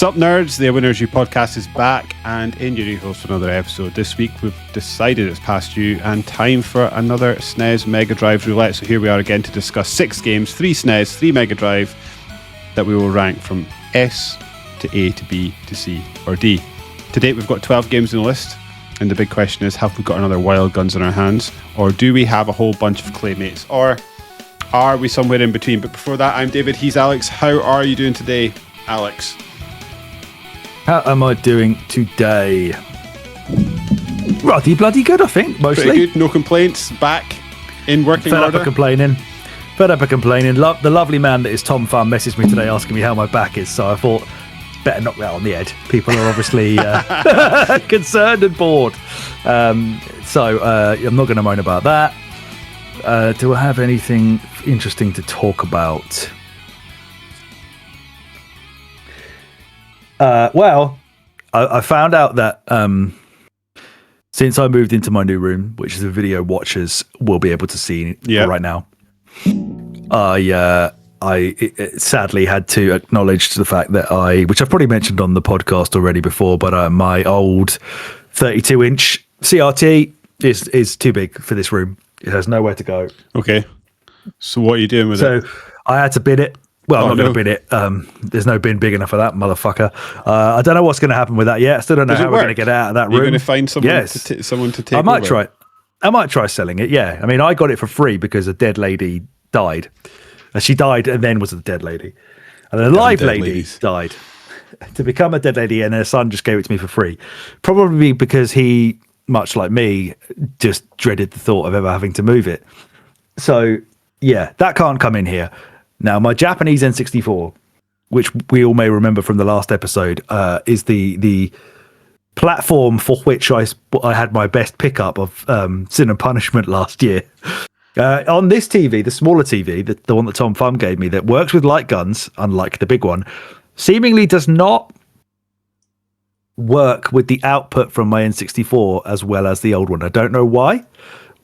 Sup nerds, the Winners You podcast is back, and in your host for another episode. This week we've decided it's past due and time for another SNES Mega Drive Roulette. So here we are again to discuss 6 games, 3 SNES, 3 Mega Drive, that we will rank from S to A to B to C or D. To date we've got 12 games on the list, and the big question is, have we got another wild guns in our hands, or do we have a whole bunch of Claymates, or are we somewhere in between? But before that, I'm David, he's Alex. How are you doing today, Alex? How am I doing today? Bloody good, I think, mostly. Pretty good, no complaints, back in working order. Fed up of complaining. The lovely man that is Tom Thumb messaged me today asking me how my back is, so I thought, better knock that on the head. People are obviously concerned and bored. So I'm not going to moan about that. Do I have anything interesting to talk about? Well, I found out that since I moved into my new room, which is a video watchers will be able to see right now, I sadly had to acknowledge the fact that which I've probably mentioned on the podcast already before, but my old 32-inch CRT is too big for this room. It has nowhere to go. Okay. So what are you doing with it? So I had to bin it. Well, I'm not going to bin it. There's no bin big enough for that, motherfucker. I don't know what's going to happen with that yet. I still don't know how we're going to get out of that room. You're going to find someone, someone to take I might over? I might try selling it, yeah. I mean, I got it for free because a dead lady died. She died and then was a dead lady. And a live lady died to become a dead lady, and her son just gave it to me for free. Probably because he, much like me, just dreaded the thought of ever having to move it. So, yeah, that can't come in here. Now, my Japanese N64, which we all may remember from the last episode, is the platform for which I had my best pickup of Sin and Punishment last year. On this TV, the smaller TV, the one that Tom Thumb gave me, that works with light guns, unlike the big one, seemingly does not work with the output from my N64 as well as the old one. I don't know why.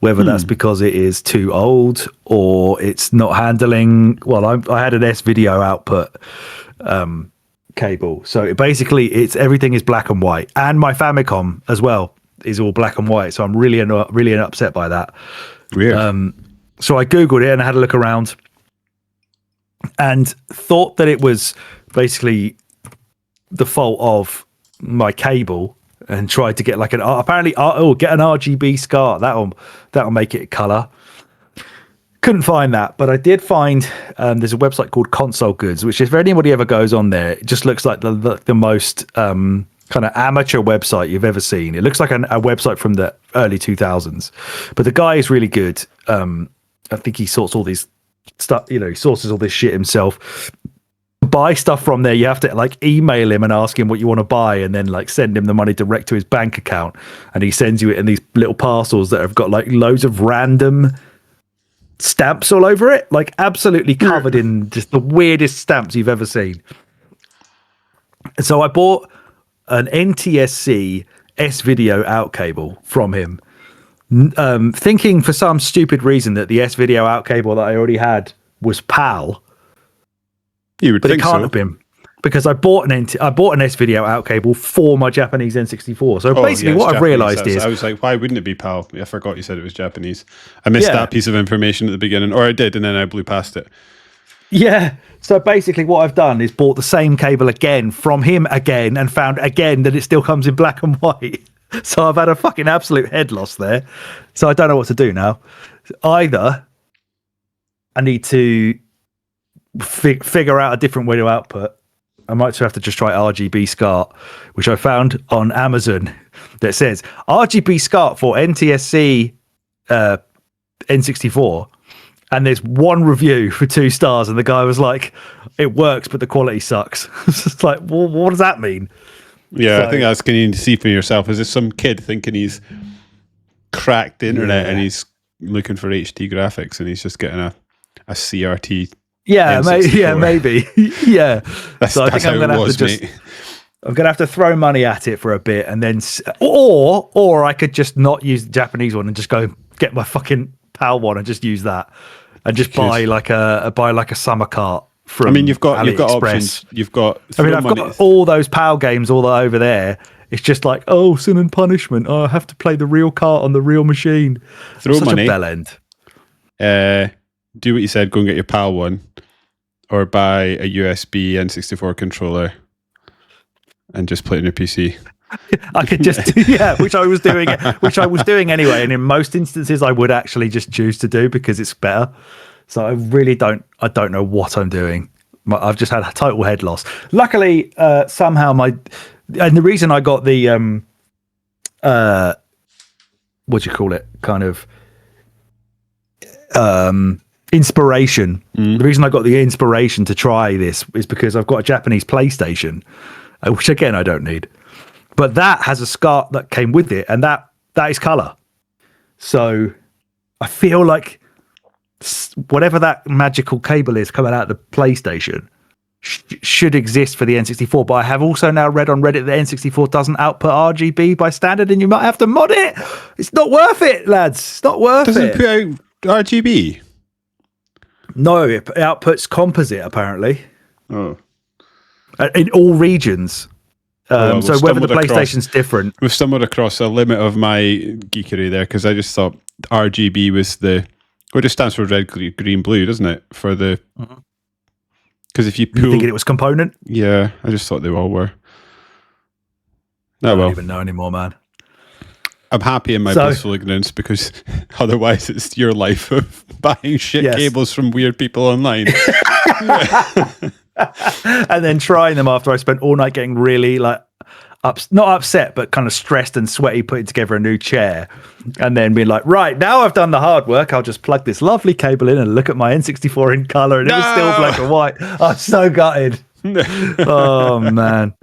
Whether that's because it is too old or it's not handling. Well, I had an S video output cable, so basically everything is black and white, and my Famicom as well is all black and white. So I'm really upset by that. Weird. So I googled it and I had a look around, and thought that it was basically the fault of my cable. And tried to get like get an RGB SCART. That'll make it color. Couldn't find that, but I did find there's a website called Console Goods, which if anybody ever goes on there, it just looks like the most kind of amateur website you've ever seen. It looks like a website from the early 2000s, but the guy is really good. I think he sorts all these stuff. He sources all this shit himself. Buy stuff from there, you have to like email him and ask him what you want to buy, and then like send him the money direct to his bank account, and he sends you it in these little parcels that have got like loads of random stamps all over it, like absolutely covered in just the weirdest stamps you've ever seen. So I bought an NTSC S-Video out cable from him, thinking for some stupid reason that the S-Video out cable that I already had was PAL. But it can't have been, because I bought an S-Video out cable for my Japanese N64. So basically what I've realised is... I was like, why wouldn't it be PAL? I forgot you said it was Japanese. I missed that piece of information at the beginning, or I did, and then I blew past it. Yeah. So basically what I've done is bought the same cable again from him again, and found again that it still comes in black and white. So I've had a fucking absolute head loss there. So I don't know what to do now. Either I need to figure out a different way to output. I might have to just try RGB SCART, which I found on Amazon that says RGB SCART for NTSC N64, and there's one review for 2 stars, and the guy was like, it works but the quality sucks. It's just like, well, what does that mean? Yeah, so, I think that's what you need to see for yourself. Is this some kid thinking he's cracked the internet and he's looking for HD graphics, and he's just getting a CRT? Yeah, maybe. Yeah. So I think I'm going to have to I'm going to have to throw money at it for a bit, and then, or I could just not use the Japanese one and just go get my fucking PAL one and just use that, and just buy like a summer cart from. I mean, you've got AliExpress. options. You've got. I've got all those PAL games all over there. It's just like, oh, sin and punishment. Oh, I have to play the real cart on the real machine. Throw money. A bell end. Do what you said. Go and get your PAL one, or buy a USB N64 controller, and just play it on your PC. I could just which I was doing anyway. And in most instances, I would actually just choose to do because it's better. So I really don't know what I'm doing. I've just had a total head loss. Luckily, somehow and the reason I got the what do you call it? Kind of inspiration. The reason I got the inspiration to try this is because I've got a Japanese PlayStation, which again I don't need, but that has a SCART that came with it, and that is color. So I feel like whatever that magical cable is coming out of the PlayStation should exist for the N64, but I have also now read on Reddit that N64 doesn't output RGB by standard, and you might have to mod it. It's not worth it, lads. It's not worth Doesn't it. put out RGB? No, it outputs composite, apparently. Oh. In all regions. So whether the PlayStation's different. We've stumbled across a limit of my geekery there, because I just thought RGB was it just stands for red, green, blue, doesn't it? For the... Because if you pull... You thinking it was component? Yeah, I just thought they all were. I don't even know anymore, man. I'm happy in my blissful ignorance, because otherwise it's your life of buying shit cables from weird people online. And then trying them after I spent all night getting really not upset, but kind of stressed and sweaty, putting together a new chair, and then being like, right, now I've done the hard work, I'll just plug this lovely cable in and look at my N64 in color, and it was still black and white. I'm so gutted. Oh man.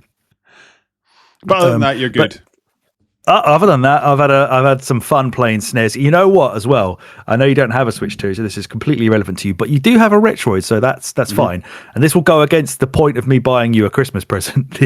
But other than that, you're good. Other than that, I've had some fun playing SNES. You know what? As well, I know you don't have a Switch 2, so this is completely irrelevant to you. But you do have a Retroid, so that's fine. And this will go against the point of me buying you a Christmas present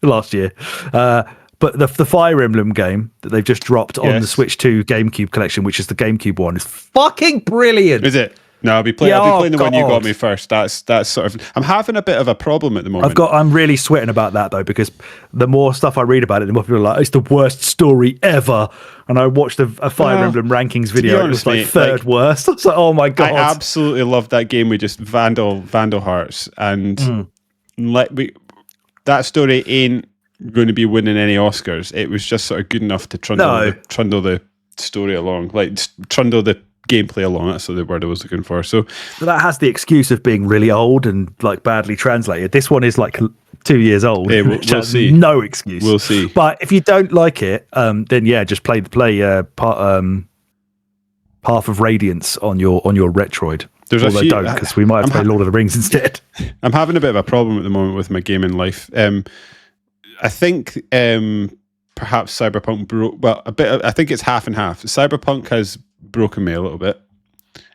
last year. But the Fire Emblem game that they've just dropped on the Switch 2 GameCube collection, which is the GameCube one, is fucking brilliant. Is it? No, I'll be playing the one you got me first. That's sort of... I'm having a bit of a problem at the moment. I'm really sweating about that, though, because the more stuff I read about it, the more people are like, it's the worst story ever. And I watched a Fire Emblem rankings video. It was like third worst. I was like, oh my God. I absolutely love that game with just Vandal Hearts. And that story ain't going to be winning any Oscars. It was just sort of good enough to trundle the story along. Like, trundle the gameplay along. That's the word I was looking for. So that has the excuse of being really old and like badly translated. This one is like 2 years old. Yeah, we'll see. No excuse. We'll see. But if you don't like it, then just play Path of Radiance on your Retroid. Although don't, because we might have to play Lord of the Rings instead. I'm having a bit of a problem at the moment with my gaming life. I think perhaps Cyberpunk broke. Well, I think it's half and half. Cyberpunk has broken me a little bit,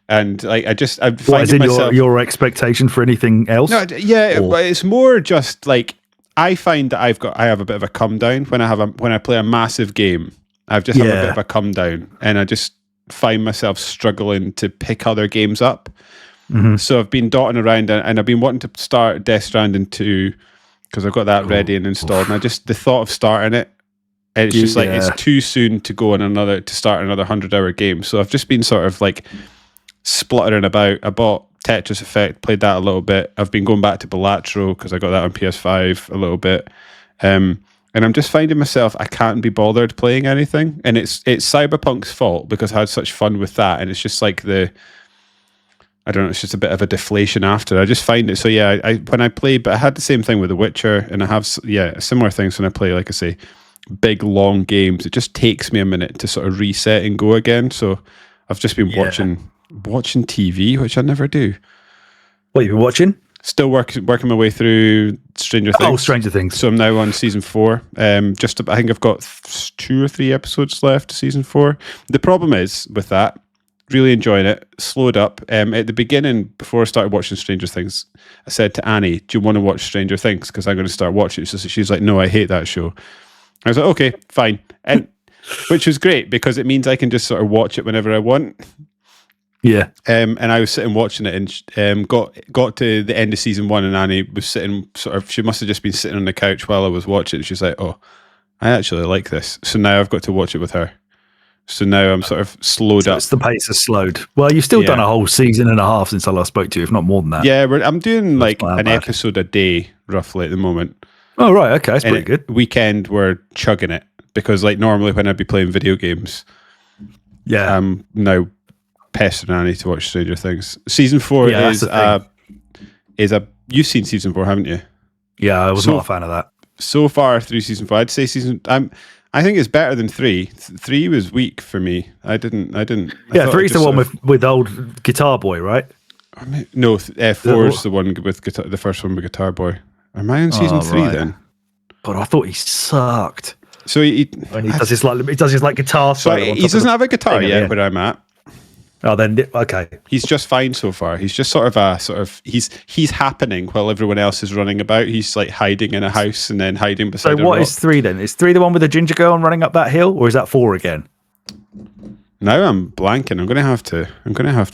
and I'm finding myself your expectation for anything else. No, it's more just like I find that I have a bit of a come down when I play a massive game. I've just have a bit of a come down, and I just find myself struggling to pick other games up. So I've been dotting around, and I've been wanting to start Death Stranding 2 because I've got that ready and installed, and the thought of starting it. And it's just like, it's too soon to go on to start another 100-hour game. So I've just been sort of like spluttering about. I bought Tetris Effect, played that a little bit. I've been going back to Balatro because I got that on PS5 a little bit. And I'm just finding myself, I can't be bothered playing anything. And it's Cyberpunk's fault because I had such fun with that. And it's just like I don't know, it's just a bit of a deflation after. I just find it. So when I play, but I had the same thing with The Witcher, and I have similar things when I play, like I say, big long games. It just takes me a minute to sort of reset and go again. So I've just been watching TV, which I never do. What you've been watching? Still working my way through Stranger Things. Oh, Stranger Things. So I'm now on season 4. I think I've got 2 or 3 episodes left of season 4. The problem is with that, really enjoying it, slowed up. At the beginning, before I started watching Stranger Things, I said to Annie, do you want to watch Stranger Things? Because I'm going to start watching it. So she's like, no, I hate that show. I was like, okay, fine. And which was great because it means I can just sort of watch it whenever I want. Yeah. And I was sitting watching it, and got to the end of season 1, and Annie was sitting she must have just been sitting on the couch while I was watching. She's like, "Oh, I actually like this." So now I've got to watch it with her. So now I'm sort of slowed up. The pace has slowed. Well, you've still done a whole season and a half since I last spoke to you, if not more than that. Yeah, I'm doing like an episode a day, roughly, at the moment. Oh, right. Okay. That's pretty good. Weekend, we're chugging it. Because like normally when I'd be playing video games, I'm now pestering Annie to watch Stranger Things. Season 4 is a... You've seen season 4, haven't you? Yeah, I was not a fan of that. So far through season 4, I'd say I think it's better than 3. 3 was weak for me. I didn't. Yeah, 3's the one with old Guitar Boy, right? No, 4 is the one with guitar. The first one with Guitar Boy. Am I in season 3 then? But I thought he sucked. So he does his guitar. So he doesn't have a guitar yet, where I'm at. Oh, then okay. He's just fine so far. He's just he's happening while everyone else is running about. He's like hiding in a house and then hiding beside. So what is 3 then? Is 3 the one with the ginger girl running up that hill, or is that 4 again? Now I'm blanking. I'm gonna have to.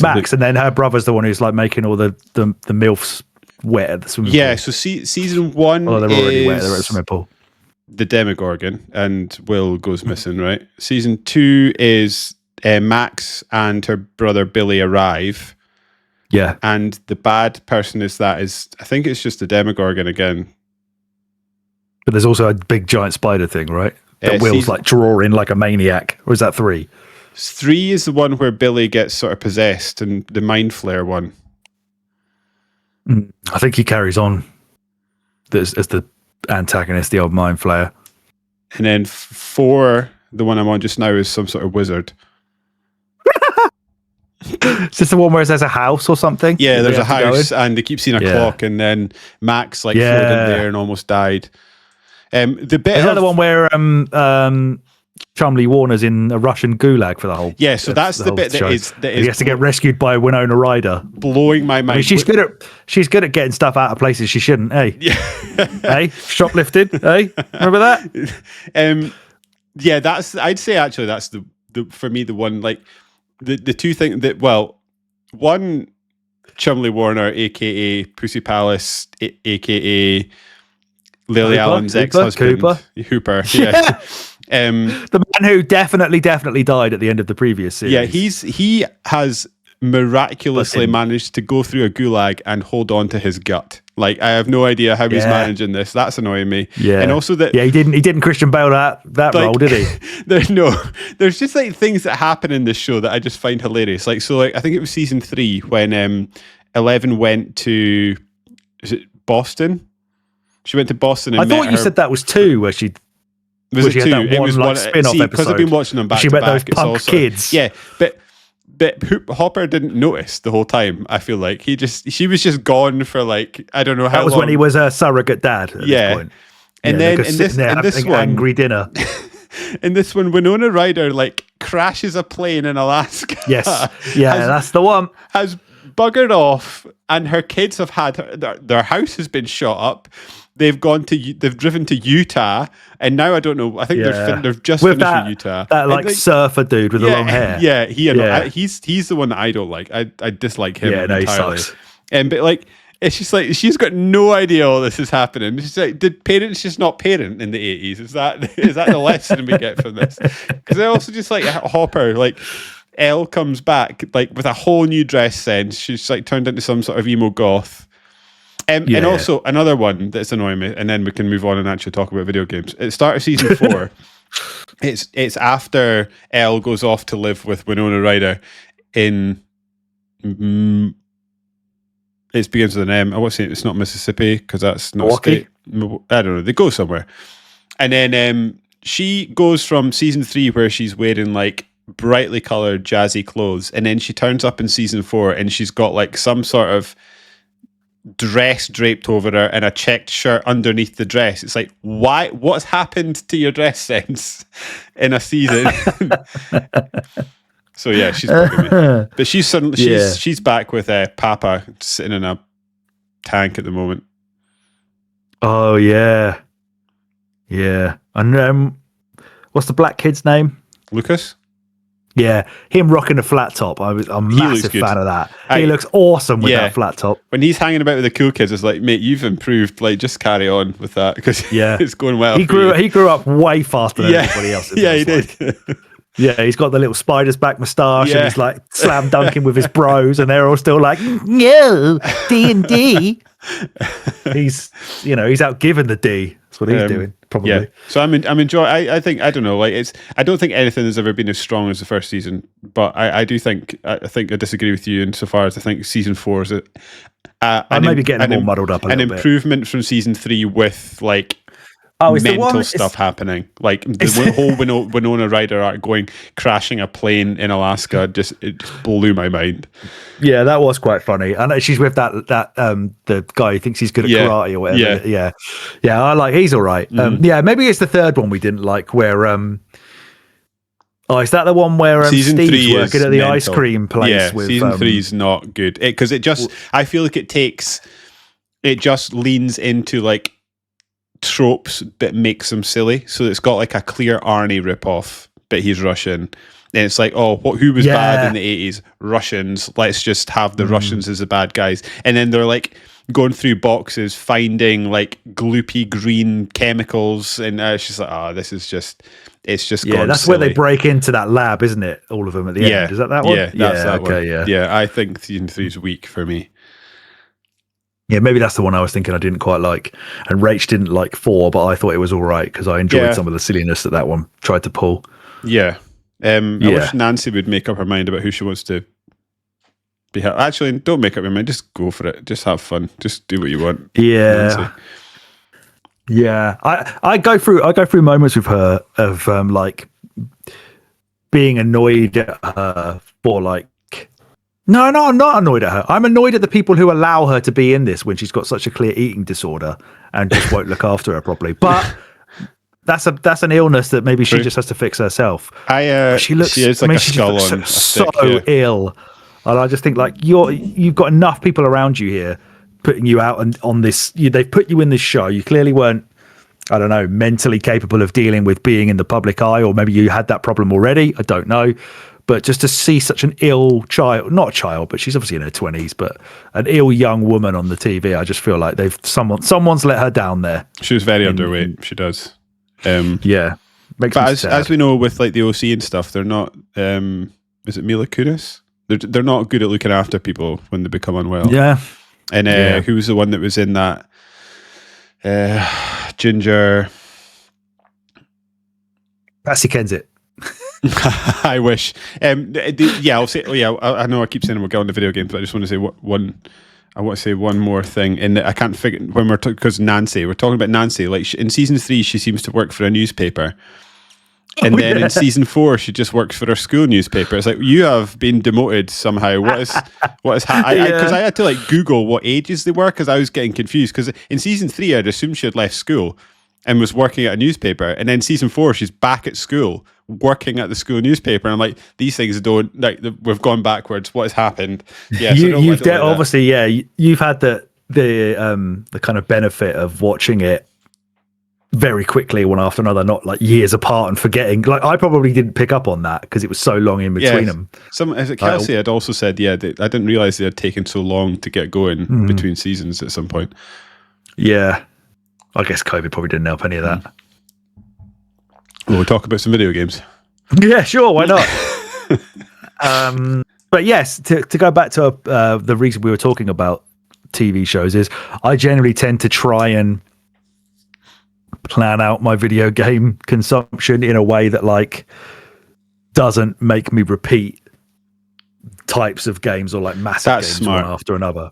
Max, and then her brother's the one who's like making all the milfs wet at the swimming pool. Yeah. So season 1. Oh, they're already wet. They're at the swimming pool. The Demogorgon, and Will goes missing, right? Season 2 is Max and her brother Billy arrive. Yeah. And the bad person I think it's just the Demogorgon again. But there's also a big giant spider thing, right? That Will's like drawing like a maniac. Or is that 3? 3 is the one where Billy gets sort of possessed, and the Mind Flayer one. I think he carries on as the antagonist, the old Mind Flayer. And then 4, the one I'm on just now, is some sort of wizard. Is this the one where there's a house or something? Yeah, there's a house, and they keep seeing a clock, and then Max floated in there and almost died. The bit is that the one where Chumley Warner's in a Russian gulag for the whole? Yeah, so that's the bit that is he has to get rescued by Winona Ryder. Blowing my mind. I mean, she's good at getting stuff out of places she shouldn't. Hey, hey, shoplifted. Hey, remember that? Yeah, I'd say actually that's the for me the one, like the two things that, well, one, Chumley Warner, aka Pussy Palace, aka Lily Allen's ex-husband, Hooper. Yeah. The man who definitely died at the end of the previous series. Yeah, he has miraculously managed to go through a gulag and hold on to his gut. Like, I have no idea how he's managing this. That's annoying me. Yeah, and also that he didn't Christian Bale that role, did he? There's just like things that happen in this show that I just find hilarious. Like, so like I think it was season 3 when 11 went to, is it Boston? She went to Boston and I thought you said that was 2 where she. Was it 2? It was one spin-off episode. Because I've been watching them back she to met back. Those punk kids. Yeah, but Hopper didn't notice the whole time. I feel like she was just gone for like, I don't know how long. That was when he was a surrogate dad at this point. And then in this one, angry dinner. In this one, Winona Ryder like crashes a plane in Alaska. Yes, that's the one. Has buggered off, and her kids have had their house has been shot up. They've driven to Utah, and now I don't know. I think they've just finished in Utah. That like surfer dude with the long hair. Yeah, he's the one that I don't like. I dislike him entirely. He sucks. But like, it's just like she's got no idea all this is happening. She's like, did parents just not parent in the 80s? Is that the lesson we get from this? Because I also just like Hopper, like Elle comes back like with a whole new dress sense. She's like turned into some sort of emo goth. And also another one that's annoying me, and then we can move on and actually talk about video games. At the start of season 4, it's after Elle goes off to live with Winona Ryder in it begins with an M. I won't say it's not Mississippi because that's not Milwaukee? state. I don't know. They go somewhere, and then she goes from season 3 where she's wearing like brightly colored jazzy clothes, and then she turns up in season 4 and she's got like some sort of dress draped over her and a checked shirt underneath the dress. It's like, why? What's happened to your dress sense in a season? So yeah, she's bugging me. But she's back with Papa sitting in a tank at the moment. Oh yeah. And what's the black kid's name? Lucas. Yeah, him rocking a flat top. I'm a massive fan of that. He looks awesome with that flat top. When he's hanging about with the cool kids, it's like, mate, you've improved. Like, just carry on with that because it's going well. He grew up way faster than everybody else. Yeah, he did. Yeah, he's got the little spider's back moustache, and he's like slam dunking with his bros, and they're all still like, no, D&D. He's out giving the D. That's what he's doing, probably. Yeah. So I'm enjoying. I think, I don't know, like I don't think anything has ever been as strong as the first season, but I think I disagree with you insofar as I think season 4 is I may be getting more muddled up a little bit. An improvement from season 3 with like mental stuff happening, like the whole Winona Ryder arc going crashing a plane in Alaska. It just blew my mind. Yeah, that was quite funny. And she's with that the guy who thinks he's good at karate or whatever. Yeah. I like. He's all right. Yeah, maybe it's the third one we didn't like. Where is that the one where Steve's working at the ice cream place? Yeah, with, season 3's not good because I feel like it just leans into like tropes but makes them silly. So it's got like a clear Arnie ripoff, but he's Russian. And it's like, who was bad in the 80s? Russians. Let's just have the Russians as the bad guys. And then they're like going through boxes, finding like gloopy green chemicals, and it's just like, this is just, it's just gone that's silly. where they break into that lab, isn't it? All of them at the end. Is that one? Yeah, that's that one. Yeah, I think season 3 is weak for me. Yeah, maybe that's the one I was thinking I didn't quite like. And Rach didn't like 4, but I thought it was all right because I enjoyed some of the silliness that one tried to pull. Yeah. I wish Nancy would make up her mind about who she wants to be. Actually, don't make up your mind. Just go for it. Just have fun. Just do what you want. Yeah. Nancy. Yeah. I go through moments with her of like being annoyed at her for like, no, I'm not annoyed at her. I'm annoyed at the people who allow her to be in this when she's got such a clear eating disorder and just won't look after her properly. But that's an illness that maybe she just has to fix herself. She is like a skull on a so stick, ill, and I just think like you've got enough people around you here putting you out and on this. They've put you in this show. You clearly weren't, I don't know, mentally capable of dealing with being in the public eye, or maybe you had that problem already. I don't know. But just to see such an ill child, not a child, but she's obviously in her 20s, but an ill young woman on the TV, I just feel like someone's let her down there. She was very underweight. She does. Makes but me sad. as we know with like the OC and stuff, they're not. Is it Mila Kunis? They're not good at looking after people when they become unwell. Yeah. And who was the one that was in that? Ginger. Patsy Kensit. I wish. I'll say. I know I keep saying we're going to video games, but I just want to say one more thing. And I can't figure when we're because we're talking about Nancy. Like in season 3, she seems to work for a newspaper, and then in season 4, she just works for her school newspaper. It's like you have been demoted somehow. What is because I had to like Google what ages they were because I was getting confused. Because in season 3, I'd assumed she had left school and was working at a newspaper, and then season 4, she's back at school working at the school newspaper. And I'm like, these things don't like we've gone backwards. What has happened? Yeah, you've had the kind of benefit of watching it very quickly one after another, not like years apart and forgetting. Like I probably didn't pick up on that because it was so long in between them. Kelsey had also said, I didn't realize they had taken so long to get going between seasons at some point. Yeah, I guess COVID probably didn't help any of that. Well, we'll talk about some video games. Yeah, sure, why not? But yes, to go back to the reason we were talking about TV shows is I generally tend to try and plan out my video game consumption in a way that like doesn't make me repeat types of games or like massive games smart. One after another.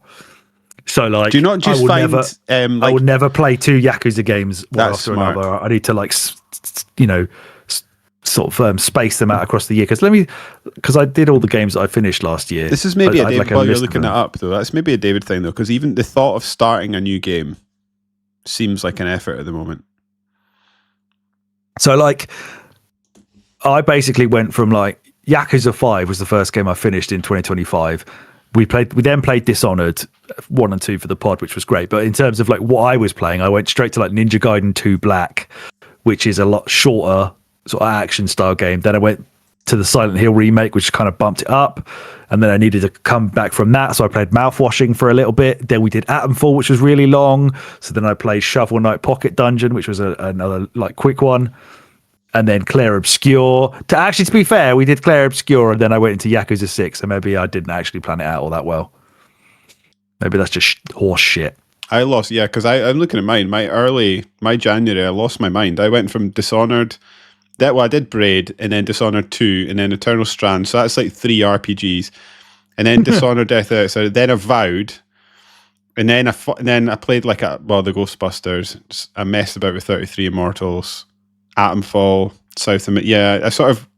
So like, do you not just I would never play 2 Yakuza games one after another. I need to like, sort of space them out across the year. Because I did all the games that I finished last year. This is maybe while you're looking it up though. That's maybe a David thing though, because even the thought of starting a new game seems like an effort at the moment. So like, I basically went from like Yakuza 5 was the first game I finished in 2025. We then played Dishonored 1 and 2 for the pod, which was great. But in terms of like what I was playing, I went straight to like Ninja Gaiden 2 Black, which is a lot shorter sort of action style game. Then I went to the Silent Hill remake, which kind of bumped it up. And then I needed to come back from that, so I played Mouthwashing for a little bit. Then we did Atomfall, which was really long. So then I played Shovel Knight Pocket Dungeon, which was another like quick one. And then Claire Obscure. To be fair, we did Claire Obscure, and then I went into Yakuza 6, so maybe I didn't actually plan it out all that well. Maybe that's just horse shit. I lost, because I'm looking at mine. My January, I lost my mind. I went from Dishonored, I did Braid, and then Dishonored 2, and then Eternal Strand. So that's like 3 RPGs. And then Dishonored Death Outside, then Avowed, and then I played like the Ghostbusters. I messed about with 33 Immortals, Atomfall, South of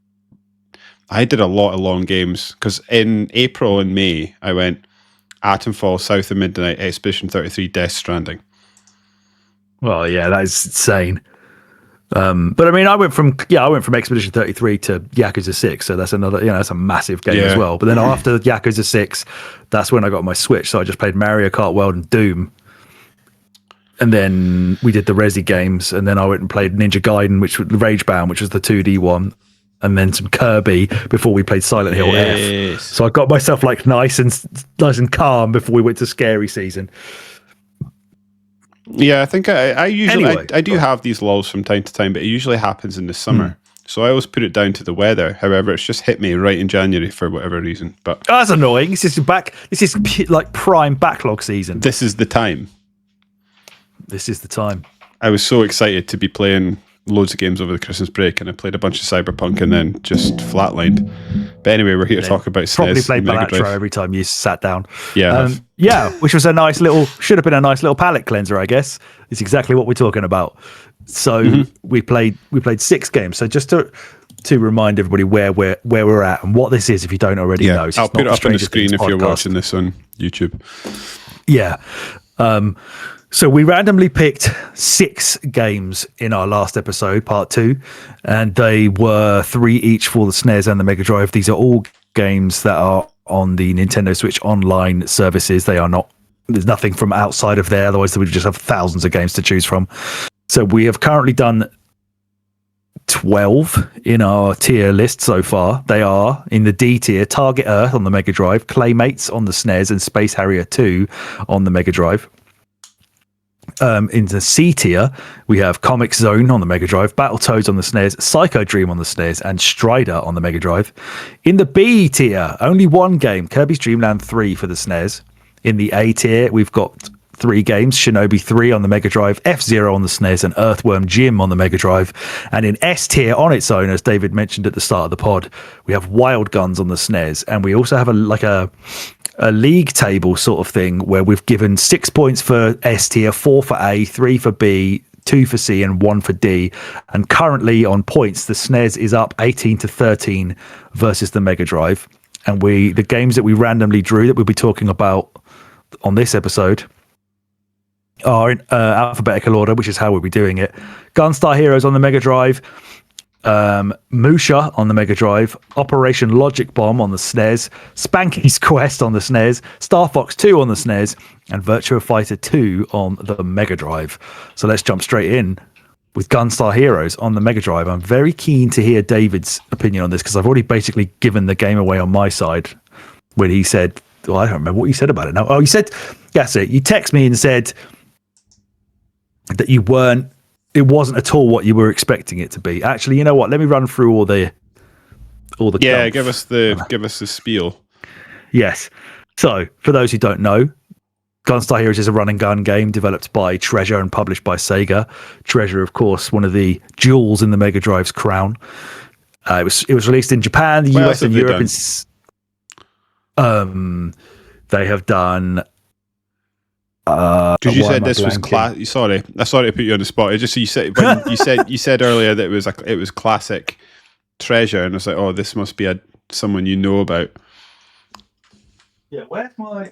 I did a lot of long games, because in April and May, I went Atomfall, South of Midnight, Expedition 33, Death Stranding. Well, yeah, that is insane. But I mean, I went from Expedition 33 to Yakuza 6, so that's another, that's a massive game as well. But then after Yakuza 6, that's when I got my Switch, so I just played Mario Kart World and Doom. And then we did the Resi games, and then I went and played Ninja Gaiden, which was Ragebound, which was the 2D one, and then some Kirby before we played Silent Hill F. So I got myself like nice and calm before we went to scary season. Yeah, I think I usually I do have these lulls from time to time, but it usually happens in the summer. So I always put it down to the weather. However, it's just hit me right in January for whatever reason. But that's annoying. This is like prime backlog season. This is the time. I was so excited to be playing loads of games over the Christmas break, and I played a bunch of Cyberpunk and then just flatlined. But anyway, we're here to talk about SNES. Probably played Balatro every time you sat down. Yeah. Which was should have been a nice little palate cleanser, I guess. It's exactly what we're talking about. So we played 6 games. So just to remind everybody where we're at and what this is, if you don't already know. I'll put it up on the screen if you're watching this on YouTube. Yeah. So we randomly picked 6 games in our last episode, part 2, and they were 3 each for the SNES and the Mega Drive. These are all games that are on the Nintendo Switch Online services. There's nothing from outside of there, otherwise we would just have thousands of games to choose from. So we have currently done 12 in our tier list so far. They are in the D tier: Target Earth on the Mega Drive, Claymates on the SNES, and Space Harrier 2 on the Mega Drive. In the C tier, we have Comix Zone on the Mega Drive, Battletoads on the SNES, Psycho Dream on the SNES, and Strider on the Mega Drive. In the B tier, only one game, Kirby's Dream Land 3 for the SNES. In the A tier, we've got 3 games, Shinobi 3 on the Mega Drive, F-Zero on the SNES, and Earthworm Jim on the Mega Drive. And in S tier on its own, as David mentioned at the start of the pod, we have Wild Guns on the SNES, and we also have a league table sort of thing where we've given 6 points for S tier, 4 for A, 3 for B, 2 for C, and 1 for D. And currently on points, the SNES is up 18-13 versus the Mega Drive. And the games that we randomly drew that we'll be talking about on this episode are in alphabetical order, which is how we'll be doing it. Gunstar Heroes on the Mega Drive, MUSHA on the Mega Drive, Operation Logic Bomb on the SNES, Spanky's Quest on the SNES, Star Fox 2 on the SNES, and Virtua Fighter 2 on the Mega Drive. So let's jump straight in with Gunstar Heroes on the Mega Drive. I'm very keen to hear David's opinion on this, because I've already basically given the game away on my side when he said, I don't remember what you said about it now. Oh, you said, that's it. You text me and said that it wasn't at all what you were expecting it to be. Actually, you know what? Let me run through all the Yeah, give us the spiel. Yes. So, for those who don't know, Gunstar Heroes is a run and gun game developed by Treasure and published by Sega. Treasure, of course, one of the jewels in the Mega Drive's crown. It was released in Japan, the US, and Europe. They have done. Because you said this was class. Sorry to put you on the spot. It just you said earlier that it was classic Treasure, and I was like, oh, this must be someone you know about. Yeah, where's my?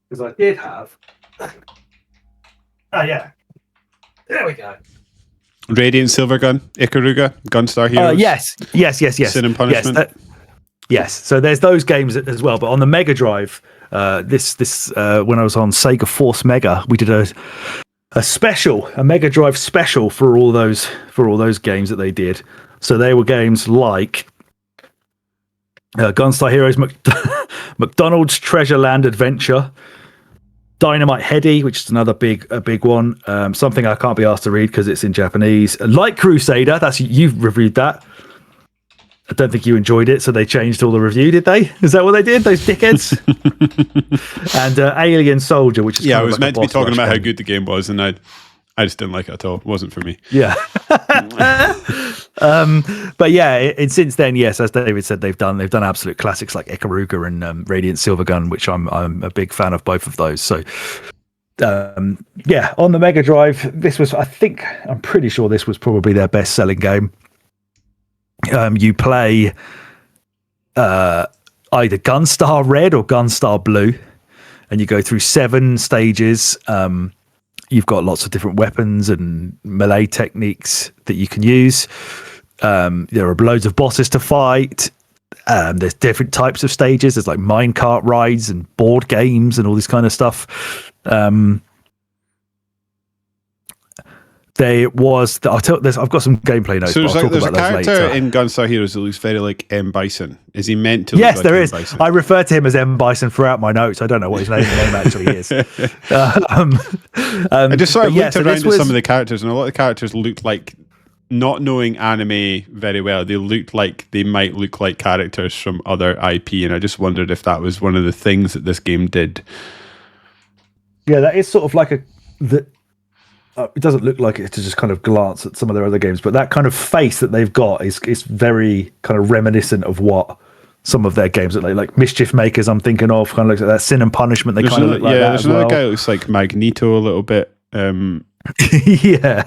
Because I did have. Oh yeah, there we go. Radiant Silvergun, Ikaruga, Gunstar Heroes. Yes. Sin and Punishment. Yes, so there's those games as well. But on the Mega Drive, this when I was on Sega Force Mega, we did a Mega Drive special for all those games that they did. So they were games like Gunstar Heroes, McDonald's Treasure Land Adventure, Dynamite Heady, which is another big one. Something I can't be asked to read because it's in Japanese. Light Crusader, you've reviewed that. I don't think you enjoyed it, so they changed all the review, did they? Is that what they did, those dickheads? And Alien Soldier, which is I was meant to be talking about how good the game was, and I just didn't like it at all. It wasn't for me. Yeah. But yeah, since then, yes, as David said, they've done absolute classics like Ikaruga and Radiant Silvergun, which I'm a big fan of both of those. So yeah, on the Mega Drive, I'm pretty sure this was probably their best selling game. You play either Gunstar Red or Gunstar Blue, and you go through 7 stages. You've got lots of different weapons and melee techniques that you can use. There are loads of bosses to fight. There's different types of stages. There's like minecart rides and board games and all this kind of stuff. I've got some gameplay notes. So there's a character in Gunstar Heroes that looks very like M. Bison. Is he meant to? Yes, look like there M. is. Bison? I refer to him as M. Bison throughout my notes. I don't know what his name actually is. I just sort of looked around at some of the characters, and a lot of the characters looked like, not knowing anime very well, they looked like they might look like characters from other IP, and I just wondered if that was one of the things that this game did. Yeah, that is sort of like it doesn't look like it to just kind of glance at some of their other games, but that kind of face that they've got is very kind of reminiscent of what some of their games look like Mischief Makers. I'm thinking of kind of looks like that. Sin and Punishment. They kind of look like that. There's another guy that looks like Magneto a little bit. Yeah.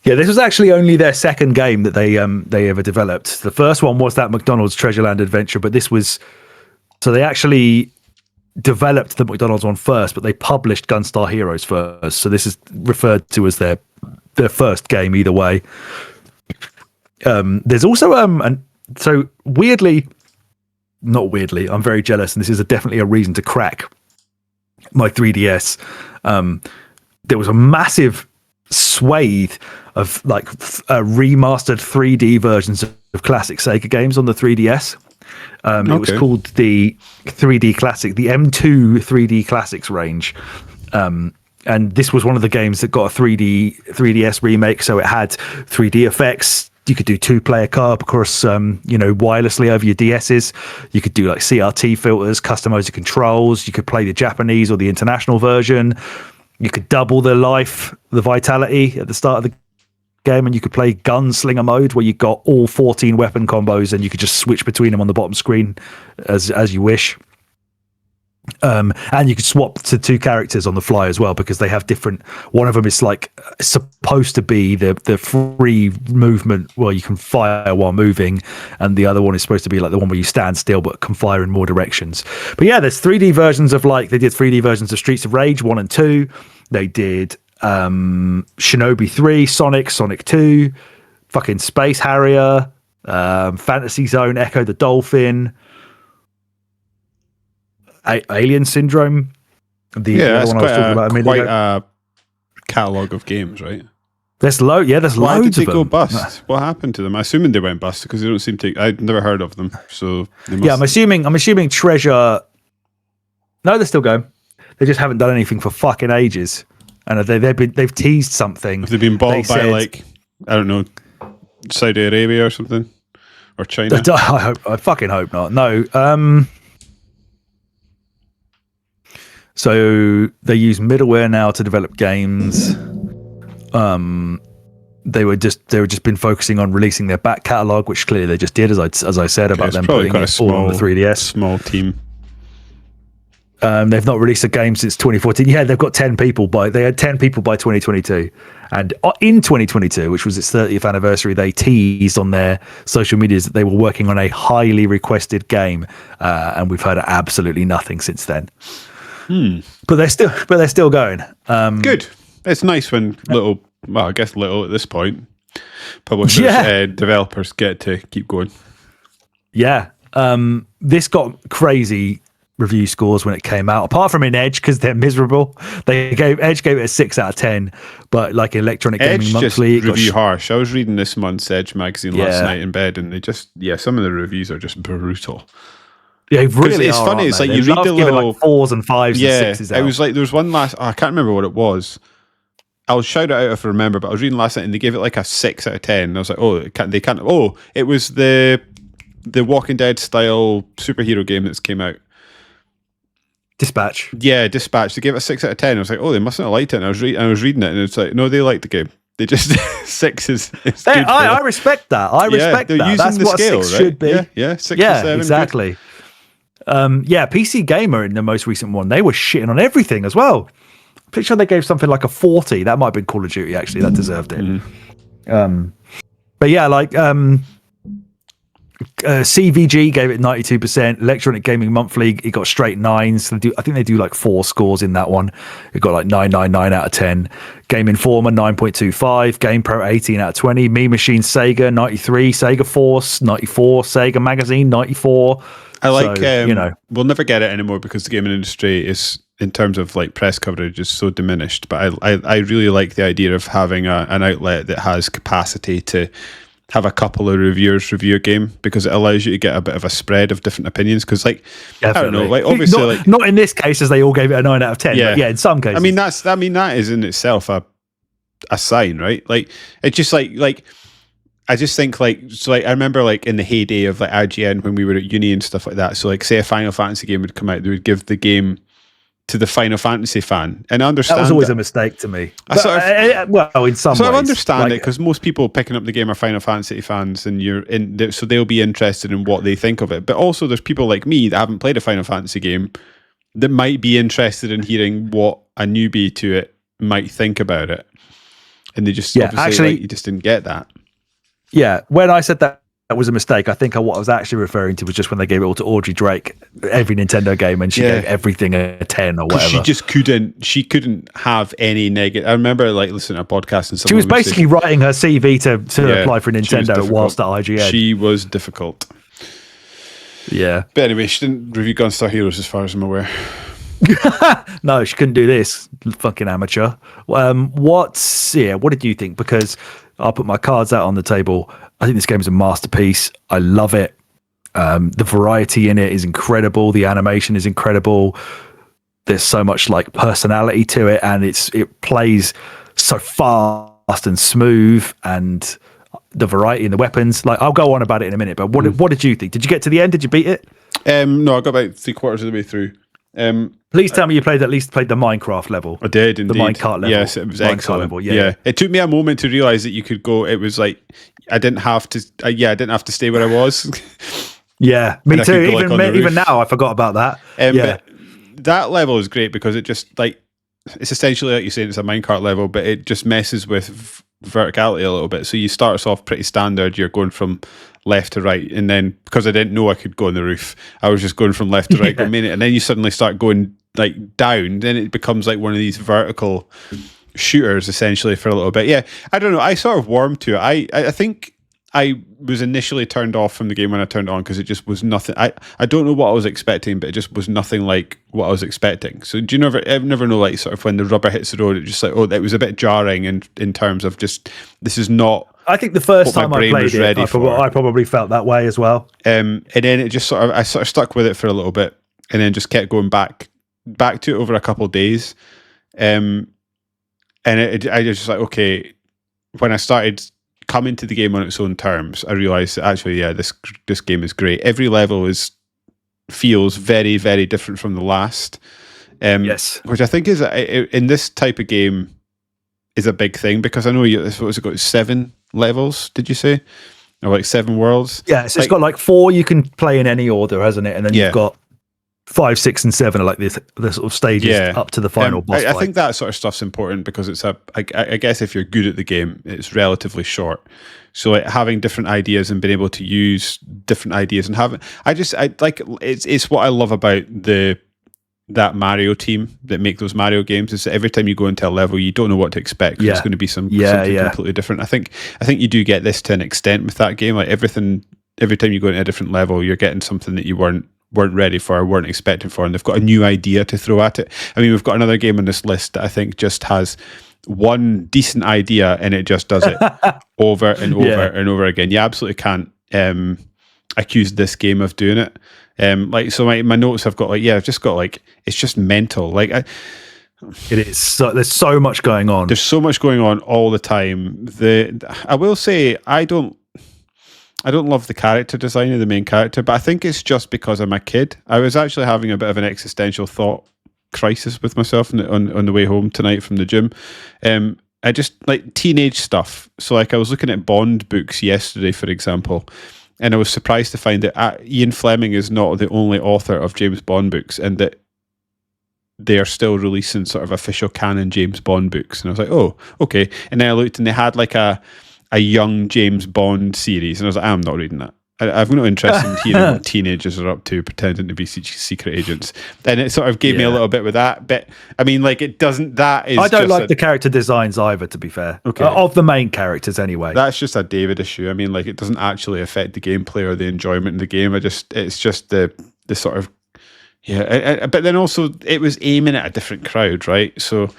This was actually only their second game that they ever developed. The first one was that McDonald's Treasure Land Adventure, but they actually developed the McDonald's one first, but they published Gunstar Heroes first. So this is referred to as their first game either way. There's also so weirdly, not weirdly, I'm very jealous, and this is definitely a reason to crack my 3DS. There was a massive swathe of like remastered 3D versions of classic Sega games on the 3DS. It was called the 3D Classic, the M2 3D Classics range. And this was one of the games that got a 3DS remake, so it had 3D effects. You could do 2-player co-op across, wirelessly over your DSs. You could do like CRT filters, customize your controls. You could play the Japanese or the international version. You could double the vitality at the start of the game, and you could play gunslinger mode where you got all 14 weapon combos and you could just switch between them on the bottom screen as you wish. And you could swap to 2 characters on the fly as well, because they have different. One of them is like supposed to be the free movement where you can fire while moving, and the other one is supposed to be like the one where you stand still but can fire in more directions. But yeah, there's 3D versions of they did 3D versions of Streets of Rage 1 and 2. They did Shinobi 3, Sonic 2, fucking Space Harrier, Fantasy Zone, Echo the Dolphin, Alien Syndrome. That's one I was talking about quite a catalogue of games, right? There's loads of them. Why did they go bust? What happened to them? I'm assuming they went bust because they don't seem to. I'd never heard of them, so they must. Yeah, I'm assuming Treasure. No, they're still going. They just haven't done anything for fucking ages. And they've teased something. Have they been bought by I don't know, Saudi Arabia or something, or China? I fucking hope not. No. So they use middleware now to develop games. They were just been focusing on releasing their back catalog, which clearly they just did, as I said about them putting it all on the 3DS. Small team. They've not released a game since 2014. Yeah, they've got 10 people they had 10 people by 2022. And in 2022, which was its 30th anniversary, they teased on their social medias that they were working on a highly requested game. And we've heard absolutely nothing since then. But they're still going. Good. It's nice when little at this point, publishers, developers get to keep going. Yeah. This got crazy review scores when it came out, apart from in Edge because they're miserable. Edge gave it a 6 out of 10, but like Electronic Gaming Edge Monthly, just review harsh. I was reading this month's Edge magazine last night in bed, and they just some of the reviews are just brutal. Yeah, really. It's funny. It's like you read the little like 4s and 5s and 6s out. It was like there was one last. I can't remember what it was. I'll shout it out if I remember. But I was reading last night, and they gave it like a 6 out of 10. And I was like, they can't. Oh, it was the Walking Dead style superhero game that's came out. Dispatch. Yeah, Dispatch. They gave it a 6 out of 10. I was like, they mustn't have liked it. And I was reading it, and it's like, no, they liked the game. They just 6 is good. I respect that. I respect that. Using That's the what scale, 6 right? should be. Yeah, 6 or 7. Exactly. PC Gamer in the most recent one, they were shitting on everything as well. I'm pretty sure they gave something like a 40. That might have been Call of Duty, actually. That deserved it. Mm-hmm. But yeah, like CVG gave it 92%. Electronic Gaming Monthly, it got straight 9s. I think they do like 4 scores in that one. It got like 999 out of 10. Game Informer 9.25. Game Pro 18 out of 20. Me Machine Sega 93. Sega Force 94. Sega Magazine 94. I like, we'll never get it anymore because the gaming industry is, in terms of like press coverage, is so diminished. But I really like the idea of having an outlet that has capacity to have a couple of reviewers review a game, because it allows you to get a bit of a spread of different opinions. Because like, definitely. I don't know, like obviously, not in this case, as they all gave it a 9 out of 10. Yeah, but yeah, in some cases. I mean that is in itself a sign, right? Like it's just like. I just think I remember like in the heyday of like IGN when we were at uni and stuff like that. So like say a Final Fantasy game would come out, they would give the game to the Final Fantasy fan. And I understand that was always a mistake to me. In some ways. So I understand it, because most people picking up the game are Final Fantasy fans, and so they'll be interested in what they think of it. But also there's people like me that haven't played a Final Fantasy game that might be interested in hearing what a newbie to it might think about it. And they just you just didn't get that. Yeah, when I said that was a mistake, I think what I was actually referring to was just when they gave it all to Audrey Drake, every Nintendo game, and she gave everything a 10 or whatever. She couldn't have any negative. I remember like listening to a podcast, and she was basically writing her CV to apply for Nintendo whilst at IGN. She was difficult. Yeah. But anyway, she didn't review Gunstar Heroes as far as I'm aware. No, she couldn't do this. Fucking amateur. What did you think? Because I'll put my cards out on the table. I think this game is a masterpiece. I love it. The variety in it is incredible. The animation is incredible. There's so much like personality to it, and it plays so fast and smooth, and the variety in the weapons. Like, I'll go on about it in a minute, but what did you think? Did you get to the end? Did you beat it? No, I got about 3/4 of the way through. Please tell me you at least played the Minecraft level. I did, indeed. The minecart level. Yes, it was excellent. Level, yeah. It took me a moment to realize that you could go. It was like I didn't have to stay where I was. Yeah, me too. Even now, I forgot about that. But that level is great because it just it's essentially like you saying, it's a minecart level, but it just messes with verticality a little bit. So you start us off pretty standard. You're going from left to right, and then because I didn't know I could go on the roof, I was just going from left to right for a minute, and then you suddenly start going like down. Then it becomes like one of these vertical shooters essentially for a little bit. Yeah, I don't know. I sort of warmed to it. I think I was initially turned off from the game when I turned it on because it just was nothing. I don't know what I was expecting, but it just was nothing like what I was expecting. So do you never know, like sort of when the rubber hits the road, it just like, it was a bit jarring in terms of just, this is not. I think the first time I played it, I probably felt that way as well. And then it just I sort of stuck with it for a little bit, and then just kept going back to it over a couple of days. And I just like, okay, when I started coming to the game on its own terms, I realized that actually, this game is great. Every level feels very, very different from the last. Yes, which I think is in this type of game is a big thing, because I know what was it got, 7 levels? Did you say, or like 7 worlds? Yeah, so it's got like 4 you can play in any order, hasn't it? And then you've got 5, 6, and 7 are like the sort of stages up to the final boss fight. I think that sort of stuff's important because it's I guess if you're good at the game, it's relatively short. So like having different ideas and being able to use different ideas and it's what I love about that Mario team that make those Mario games, is that every time you go into a level, you don't know what to expect. It's going to be something completely different. I think you do get this to an extent with that game. Like every time you go into a different level, you're getting something that you weren't weren't ready for, weren't expecting for, and they've got a new idea to throw at it. I mean, we've got another game on this list that I think just has one decent idea and it just does it over and over and over again. You absolutely can't accuse this game of doing it. Like, so my notes have got like, I've just got like, it's just mental. Like, it is. So, there's so much going on. There's so much going on all the time. I will say, I don't love the character design of the main character, but I think it's just because I'm a kid. I was actually having a bit of an existential thought crisis with myself on the way home tonight from the gym. I just like teenage stuff. So like I was looking at Bond books yesterday, for example, and I was surprised to find that Ian Fleming is not the only author of James Bond books, and that they are still releasing sort of official canon James Bond books. And I was like, oh, okay. And then I looked and they had like a young James Bond series, and I was like, I'm not reading that. I've no interest in hearing what teenagers are up to pretending to be secret agents. And it sort of gave me a little bit with that. But I mean, like, it doesn't, that is, I don't like the character designs either, to be fair. Okay. Of the main characters anyway. That's just a David issue. I mean, like, it doesn't actually affect the gameplay or the enjoyment of the game. It's just the sort of, but then also it was aiming at a different crowd, right? So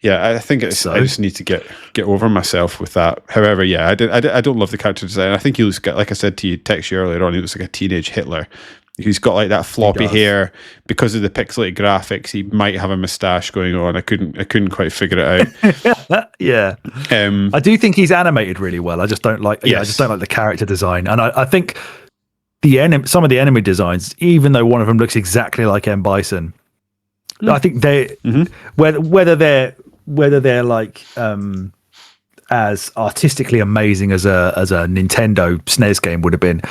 yeah, I think I just need to get over myself with that. However, I don't love the character design. I think he looks, like I said to you, text you earlier on, he looks like a teenage Hitler. He's got like that floppy hair. Because of the pixelated graphics, he might have a moustache going on. I couldn't quite figure it out. Yeah. I do think he's animated really well. I just don't like I just don't like the character design. And I think some of the enemy designs, even though one of them looks exactly like M. Bison, I think they whether they're like as artistically amazing as a Nintendo SNES game would have been,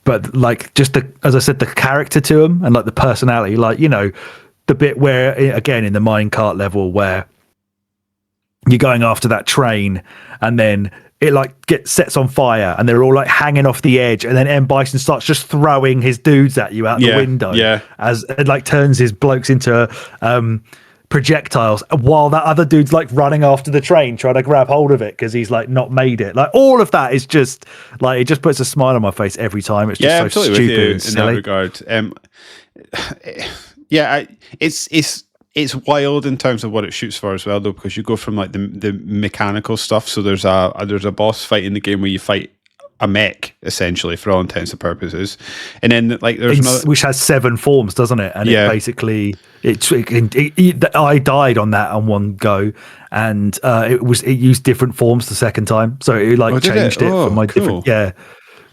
but like just as I said, the character to them and like the personality, like, you know, the bit where, again, in the minecart level where you're going after that train and then it like sets on fire and they're all like hanging off the edge, and then M. Bison starts just throwing his dudes at you out the window as it like turns his blokes into projectiles, while that other dude's like running after the train trying to grab hold of it because he's like not made it. Like, all of that is just like, it just puts a smile on my face every time. It's just so stupid and silly. In that regard. It's wild in terms of what it shoots for as well, though, because you go from like the mechanical stuff. So there's a boss fight in the game where you fight a mech, essentially, for all intents and purposes, and then like there's another, which has 7 forms, doesn't it? And it basically I died on that on one go, and it used different forms the second time, so it like changed it for my different.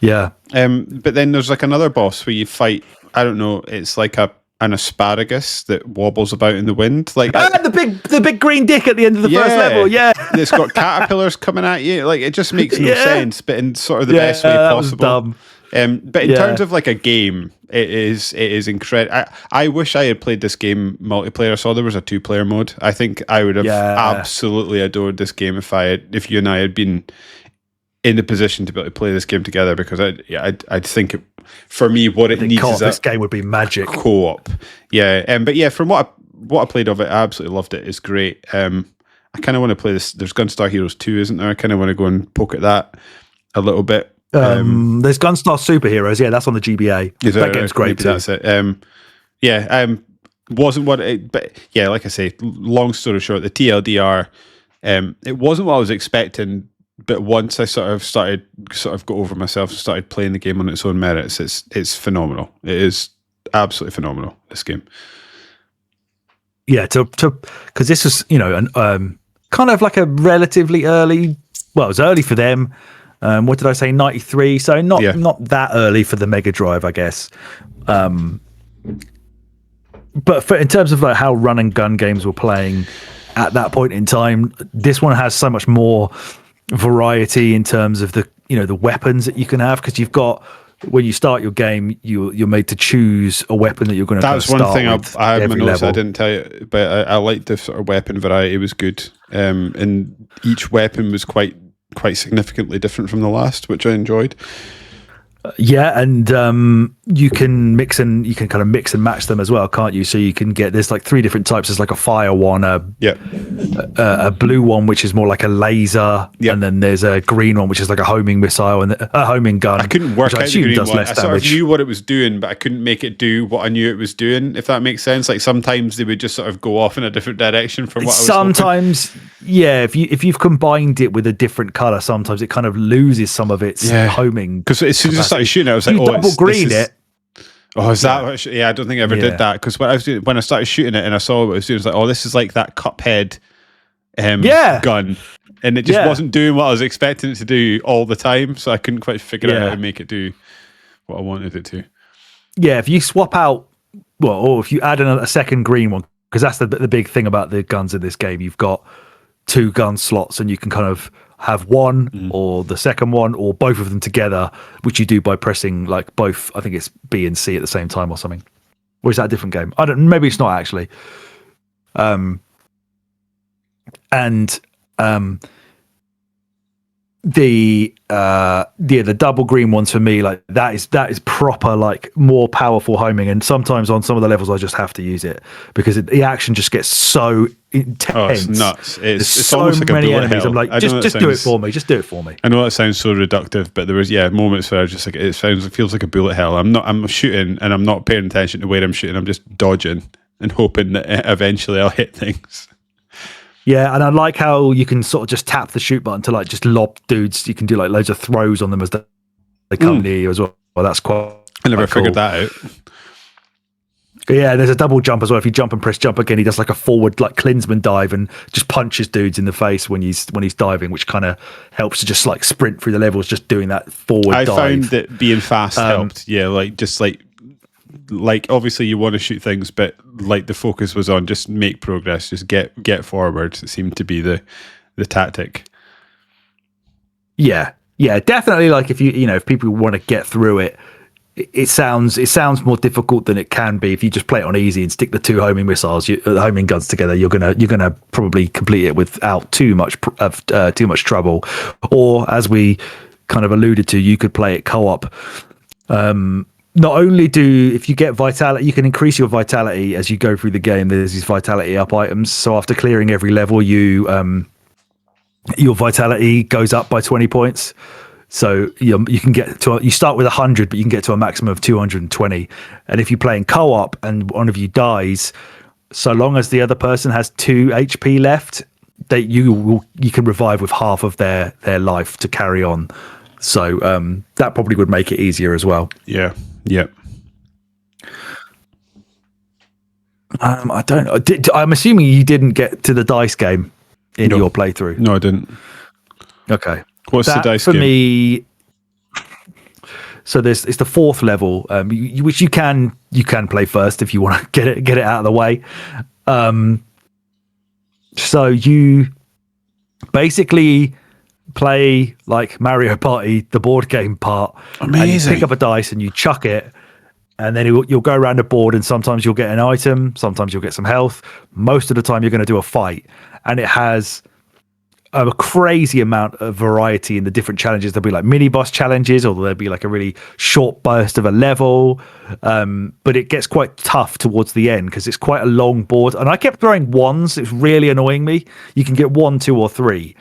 But then there's like another boss where you fight, I don't know, it's like an asparagus that wobbles about in the wind, like the big green dick at the end of the first level. It's got caterpillars coming at you. Like, it just makes no sense, but in sort of the best way possible. But in terms of like a game, it is incredible. I wish I had played this game multiplayer. I saw there was a 2-player mode. I think I would have absolutely adored this game if you and I had been in the position to be able to play this game together, because I'd think it, for me, what it needs is this game would be magic co-op. But from what I played of it, I absolutely loved it. It's great. I kind of want to play this. There's Gunstar Heroes 2, isn't there? I kind of want to go and poke at that a little bit. There's Gunstar Superheroes. That's on the GBA. That game's great too. That's it. Wasn't what it, but like I say, long story short, the TLDR, it wasn't what I was expecting. But once I sort of got over myself and started playing the game on its own merits, it's phenomenal. It is absolutely phenomenal, this game. Yeah, because this was, kind of like a relatively early. Well, it was early for them. What did I say? 93. So not that early for the Mega Drive, I guess. But in terms of like how run and gun games were playing at that point in time, this one has so much more variety in terms of the weapons that you can have, because you've got, when you start your game, you're made to choose a weapon that you're going to start with. That's one thing I have my notes I didn't tell you, but I liked the sort of weapon variety. It was good, and each weapon was quite significantly different from the last, which I enjoyed. Yeah, and you can kind of mix and match them as well, can't you? So you can get, there's like 3 different types. There's like a fire one, a blue one which is more like a laser, and then there's a green one which is like a homing missile and a homing gun. I couldn't work out the green one. I sort of damage. knew what it was doing, but I couldn't make it do what I knew it was doing, if that makes sense. Like sometimes they would just sort of go off in a different direction from what I was sometimes hoping. Yeah, if you've combined it with a different color, sometimes it kind of loses some of its homing. Because as soon as I started shooting, I was like, double green it. Oh, is that what? I don't think I ever did that, because when I started shooting it and I saw what it was doing, I was like, oh, this is like that Cuphead gun, and it just wasn't doing what I was expecting it to do all the time, so I couldn't quite figure out how to make it do what I wanted it to. Yeah, if you swap out, or if you add a second green one, because that's the big thing about the guns in this game. You've got 2 gun slots, and you can kind of have one or the second one or both of them together, which you do by pressing like both. I think it's B and C at the same time or something. Or is that a different game? I don't. Maybe it's not actually. The double green ones for me, like that is proper, like more powerful homing, and sometimes on some of the levels I just have to use it because the action just gets so intense. Oh, it's nuts. It's so almost like many a bullet enemies. hell. I'm like, just do it for me. Just do it for me. I know that sounds so reductive, but there was moments where I was just like, it feels like a bullet hell. I'm shooting and I'm not paying attention to where I'm shooting. I'm just dodging and hoping that eventually I'll hit things. Yeah, and I like how you can sort of just tap the shoot button to like just lob dudes. You can do like loads of throws on them as they come near you as well. Well, that's quite. I never figured that out. Yeah, there's a double jump as well. If you jump and press jump again, he does like a forward like Klinsman dive and just punches dudes in the face when he's diving, which kind of helps to just like sprint through the levels, just doing that forward dive. I found that being fast helped. Yeah, like obviously you want to shoot things, but like the focus was on just make progress, just get forward. It seemed to be the tactic. Yeah, definitely. Like if if people want to get through it, it sounds more difficult than it can be. If you just play it on easy and stick the 2 homing missiles, the homing guns together, you're gonna probably complete it without too much trouble. Or as we kind of alluded to, you could play it co-op. Not only if you get vitality, you can increase your vitality as you go through the game. There's these vitality up items. So after clearing every level, your vitality goes up by 20 points. So you can get to you start with 100, but you can get to a maximum of 220. And if you play in co-op and one of you dies, so long as the other person has 2 HP left, you can revive with half of their life to carry on. So that probably would make it easier as well. Yeah. Yep. I don't. I'm assuming you didn't get to the dice game in your playthrough. No, I didn't. Okay. What's the dice for game? Me? So it's the 4th level, which you can play first if you want to get it out of the way. So you basically play like Mario Party, the board game part. Amazing. And you pick up a dice and you chuck it, and then you'll go around the board, and sometimes you'll get an item, sometimes you'll get some health. Most of the time you're going to do a fight, and it has a crazy amount of variety in the different challenges. There'll be like mini boss challenges, or there'll be like a really short burst of a level, but it gets quite tough towards the end because it's quite a long board, and I kept throwing 1s. It's really annoying me. You can get 1, 2 or 3.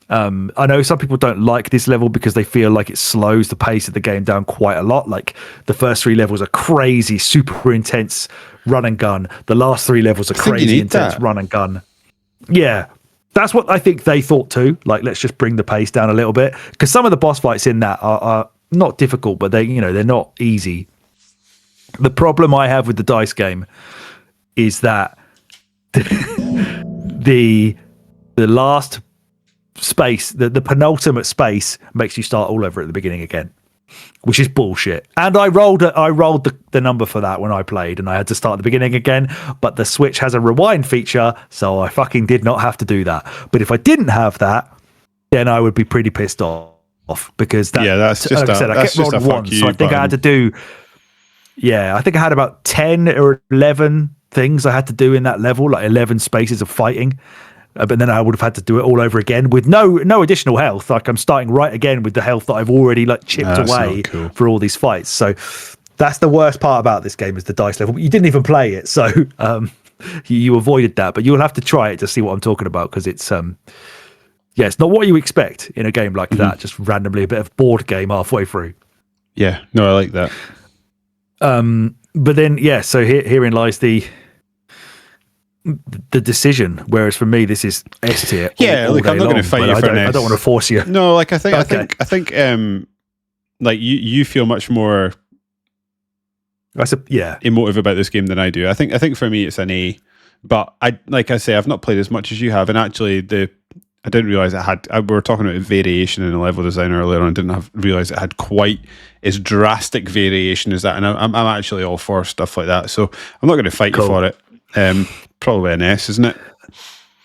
I know some people don't like this level because they feel like it slows the pace of the game down quite a lot. Like the first 3 levels are crazy, super intense run and gun. The last 3 levels are crazy intense run and gun. Yeah, that's what I think they thought too. Like, let's just bring the pace down a little bit, because some of the boss fights in that are not difficult, but they're not easy. The problem I have with the dice game is that the last space, the penultimate space, makes you start all over at the beginning again, which is bullshit. And I rolled the number for that when I played, and I had to start at the beginning again. But the Switch has a rewind feature, so I fucking did not have to do that. But if I didn't have that, then I would be pretty pissed off, because that's just like I said, I kept rolling once, so I think I had to do. Yeah, I think I had about 10 or 11 things I had to do in that level, like 11 spaces of fighting, but then I would have had to do it all over again with no additional health. Like I'm starting right again with the health that I've already like chipped away for all these fights. So that's the worst part about this game is the dice level. You didn't even play it, so you avoided that. But you'll have to try it to see what I'm talking about because it's it's not what you expect in a game like that. Just randomly a bit of board game halfway through. Yeah, no, I like that. But then so herein lies the decision. Whereas for me, this is S tier. Yeah, all look, I'm not going to fight you for an S. I don't want to force you. No, like I think like you feel much more emotive about this game than I do. I think for me it's an A, but I've not played as much as you have, and actually I didn't realize it had. We were talking about variation in the level design earlier on. I didn't realize it had quite as drastic variation as that, and I'm actually all for stuff like that. So I'm not going to fight you for it. Probably an S, isn't it?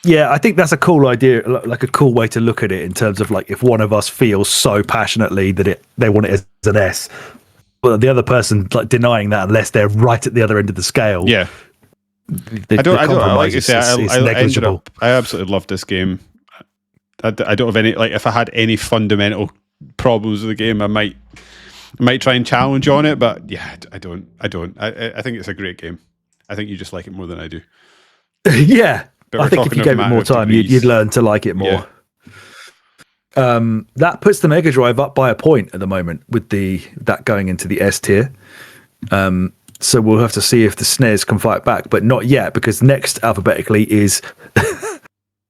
Yeah, I think that's a cool idea, like a cool way to look at it in terms of like if one of us feels so passionately that they want it as an S, but the other person like denying that unless they're right at the other end of the scale. Yeah, I absolutely love this game. I don't have any if I had any fundamental problems with the game, I might try and challenge on it, but yeah, I don't. I think it's a great game. I think you just like it more than I do. Yeah, I think if you gave it more time, you'd learn to like it more. Yeah. That puts the Mega Drive up by a point at the moment with that going into the S tier. So we'll have to see if the SNES can fight back, but not yet because next alphabetically is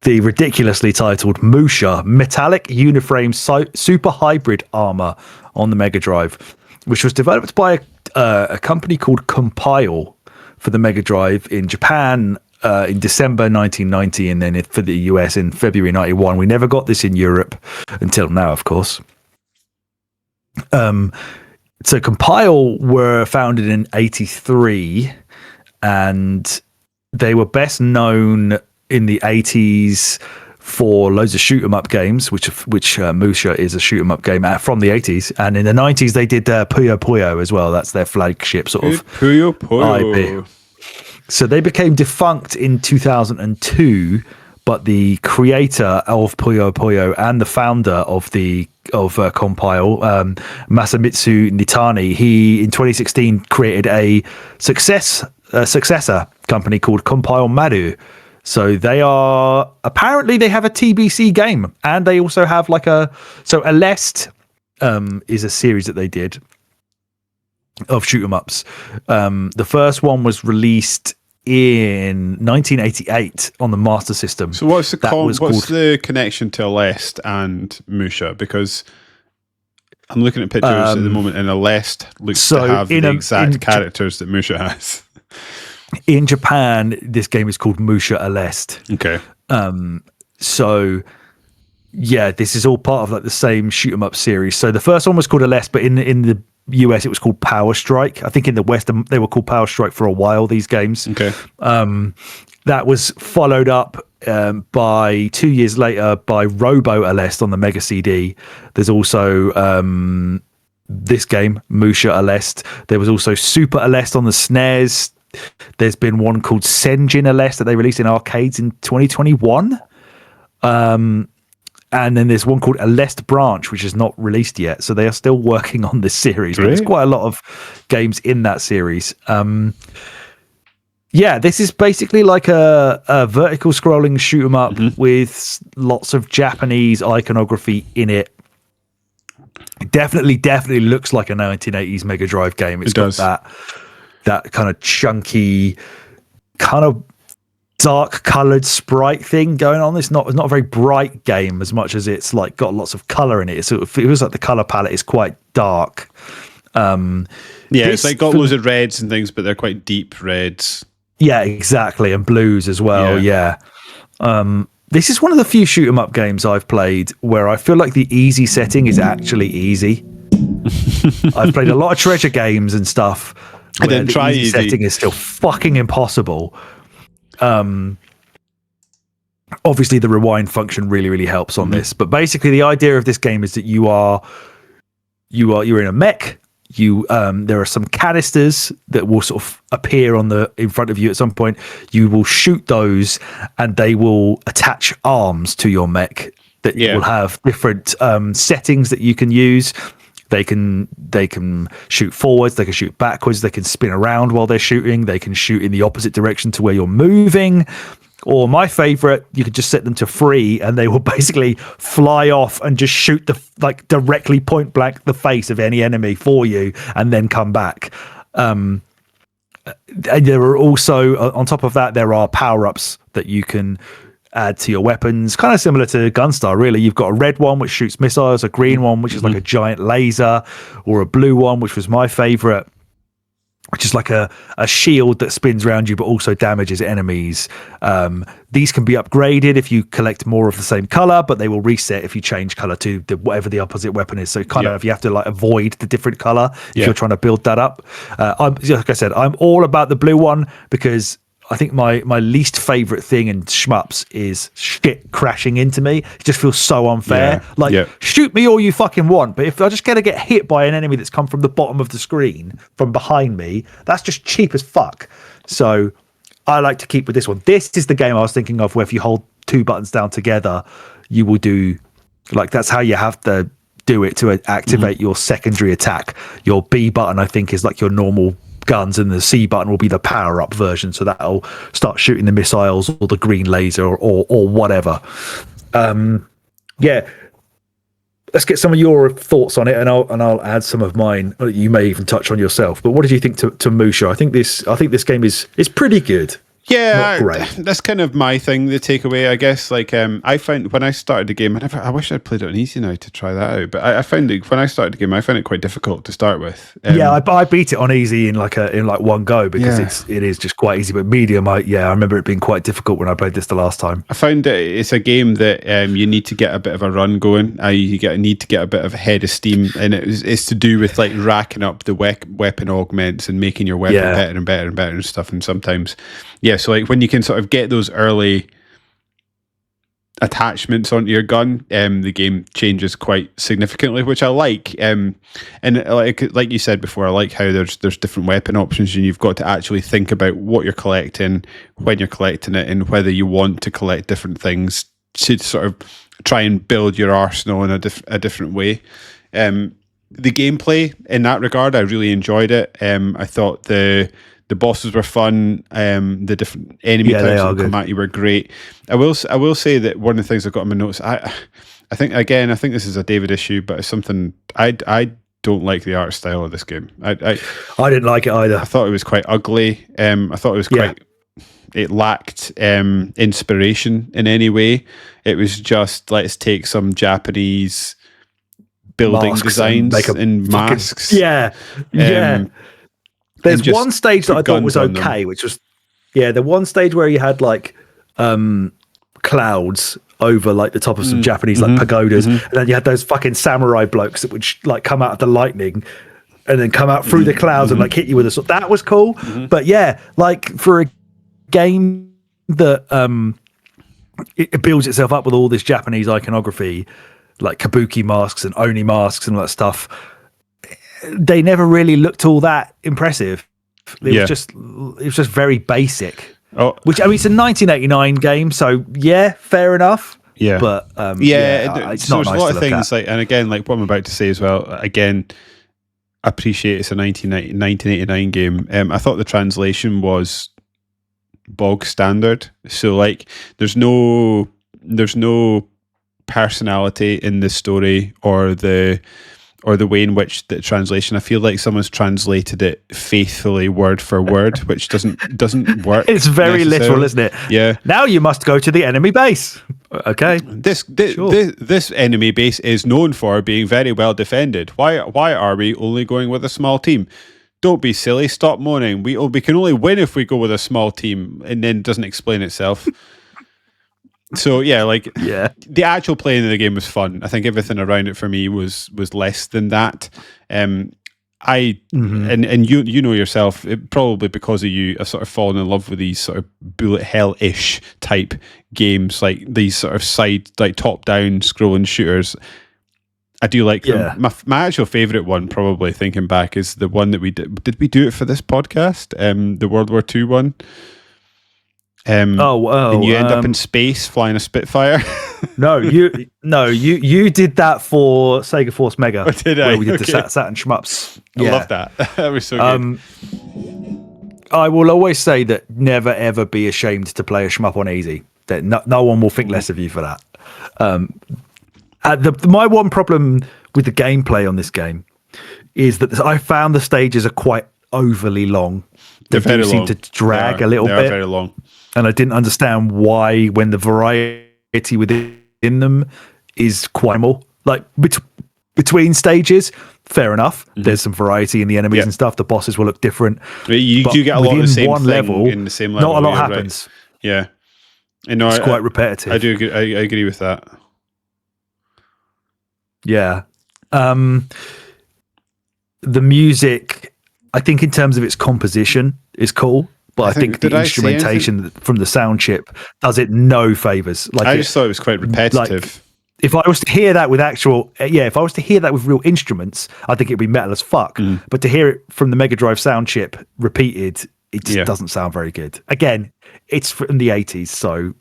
the ridiculously titled MUSHA Metallic Uniframe Super Hybrid Armor on the Mega Drive, which was developed by a company called Compile for the Mega Drive in Japan in December 1990, and then for the US in February 91. We never got this in Europe until now, of course. So Compile were founded in 83, and they were best known in the 80s for loads of shoot 'em up games, which MUSHA is a shoot 'em up game from the 80s, and in the 90s they did Puyo Puyo as well. That's their flagship sort of Puyo Puyo. IP. So they became defunct in 2002, but the creator of Puyo Puyo and the founder of Compile, Masamitsu Nitani, he in 2016 created a successor company called Compile Maru. So they have a TBC game, and they also have Aleste is a series that they did of shoot 'em ups. The first one was released in 1988 on the Master System. So what's the connection to Aleste and MUSHA? Because I'm looking at pictures at the moment, and Aleste looks to have the exact characters that MUSHA has. In Japan, this game is called MUSHA Aleste. Okay. So yeah, this is all part of like the same shoot 'em up series. So the first one was called Aleste, but in the US it was called Power Strike. I think in the West they were called Power Strike for a while, these games. Okay. That was followed up by 2 years later by Robo Aleste on the Mega CD. There's also this game, MUSHA Aleste. There was also Super Aleste on the SNES. There's been one called Senjin Aleste that they released in arcades in 2021. And then there's one called Aleste Branch, which is not released yet. So they are still working on this series. But there's quite a lot of games in that series. This is basically like a vertical scrolling shoot 'em up with lots of Japanese iconography in it. It definitely looks like a 1980s Mega Drive game. It's got that kind of chunky, kind of dark colored sprite thing going on. It's not a very bright game as much as it's like got lots of color in it. So it feels like the color palette is quite dark. It's like got loads of reds and things, but they're quite deep reds. Yeah, exactly, and blues as well. Yeah. This is one of the few shoot 'em up games I've played where I feel like the easy setting is actually easy. I've played a lot of treasure games and stuff. I didn't try easy. Setting is still fucking impossible. Obviously the rewind function really helps on this, but basically the idea of this game is that you're in a mech there are some canisters that will sort of appear in front of you at some point. You will shoot those, and they will attach arms to your mech that will have different settings that you can use. They can shoot forwards, they can shoot backwards, they can spin around while they're shooting, they can shoot in the opposite direction to where you're moving. Or my favorite, you could just set them to free, and they will basically fly off and just shoot directly point blank the face of any enemy for you, and then come back. And there are also, on top of that, there are power-ups that you can add to your weapons, kind of similar to Gunstar, really. You've got a red one which shoots missiles, a green one which is like a giant laser, or a blue one, which was my favorite, which is like a shield that spins around you but also damages enemies. These can be upgraded if you collect more of the same color, but they will reset if you change color to whatever the opposite weapon is. So kind of you have to like avoid the different color if you're trying to build that up. Like I said, I'm all about the blue one because I think my least favorite thing in shmups is shit crashing into me. It just feels so unfair. Shoot me all you fucking want, but if I just gonna get hit by an enemy that's come from the bottom of the screen from behind me, that's just cheap as fuck. So I like to keep with this one. This is the game I was thinking of where if you hold two buttons down together, you will do that's how you have to do it to activate your secondary attack. Your B button, I think, is like your normal guns, and the C button will be the power up version, so that'll start shooting the missiles or the green laser or whatever. Let's get some of your thoughts on it, and I'll add some of mine. You may even touch on yourself, but what did you think to Musha? I think this game is pretty good. Yeah, that's kind of my thing, the takeaway, I guess. I found when I started the game, I wish I'd played it on easy now to try that out, but I found it, when I started the game, I found it quite difficult to start with. I beat it on easy in one go because it is just quite easy, but medium, I remember it being quite difficult when I played this the last time. I found it's a game that you need to get a bit of a run going. You need to get a bit of a head of steam, and it's to do with racking up the weapon augments and making your weapon better and better and better and stuff, and sometimes... so when you can sort of get those early attachments onto your gun, the game changes quite significantly, which I like. And like you said before, I like how there's different weapon options, and you've got to actually think about what you're collecting, when you're collecting it, and whether you want to collect different things to sort of try and build your arsenal in a different way. The gameplay in that regard, I really enjoyed it. I thought the bosses were fun. The different enemy types that come at you were great. I will say that one of the things I've got in my notes, I think this is a David issue, but it's something I don't like the art style of this game. I didn't like it either. I thought it was quite ugly. I thought it was quite. It lacked inspiration in any way. It was just, let's take some Japanese building designs and masks. There's one stage that I thought was okay, which was the one stage where you had clouds over the top of some Japanese pagodas, and then you had those fucking samurai blokes that would come out of the lightning and then come out through the clouds and hit you with a sword. That was cool, but for a game that it builds itself up with all this Japanese iconography, like kabuki masks and oni masks and all that stuff, they never really looked all that impressive. It was just very basic. Which, I mean, it's a 1989 game, so fair enough. But it's not nice a lot of things and again, what I'm about to say as well. Again, I appreciate it's a 1989 game. I thought the translation was bog standard. So there's no personality in the story or the way in which the translation. I feel like someone's translated it faithfully word for word, which doesn't work. It's very literal, isn't it? Yeah. Now you must go to the enemy base. Okay. This enemy base is known for being very well defended. Why are we only going with a small team? Don't be silly. Stop moaning. We can only win if we go with a small team, and then it doesn't explain itself. So the actual playing of the game was fun. I think everything around it for me was less than that. And you know yourself, probably because of you, I've sort of fallen in love with these sort of bullet hell-ish type games, like these sort of side, top down scrolling shooters. I do like Yeah. them. My actual favourite one, probably thinking back, is the one that we did. Did we do it for this podcast? The World War II one. And you end up in space flying a Spitfire. No, you did that for Sega Force Mega. Oh, did I? Where we did the Saturn shmups. I love that. That was so good. I will always say that never ever be ashamed to play a shmup on easy. That no one will think less of you for that. My one problem with the gameplay on this game is that I found the stages are quite overly long. They do seem to drag a little bit. They are very long. And I didn't understand why, when the variety within them is quite more. Like between stages, fair enough. Mm-hmm. There's some variety in the enemies and stuff. The bosses will look different. You do get a lot of the same thing level, in the same level. Not a lot happens. Right. Yeah. It's quite repetitive. I do agree, I agree with that. Yeah. The music, I think in terms of its composition, is cool. But I think the instrumentation from the sound chip does it no favors. Like I just thought it was quite repetitive. Like, if I was to hear that with if I was to hear that with real instruments, I think it'd be metal as fuck. But to hear it from the Mega Drive sound chip repeated, it just doesn't sound very good. Again, it's from the 80s, so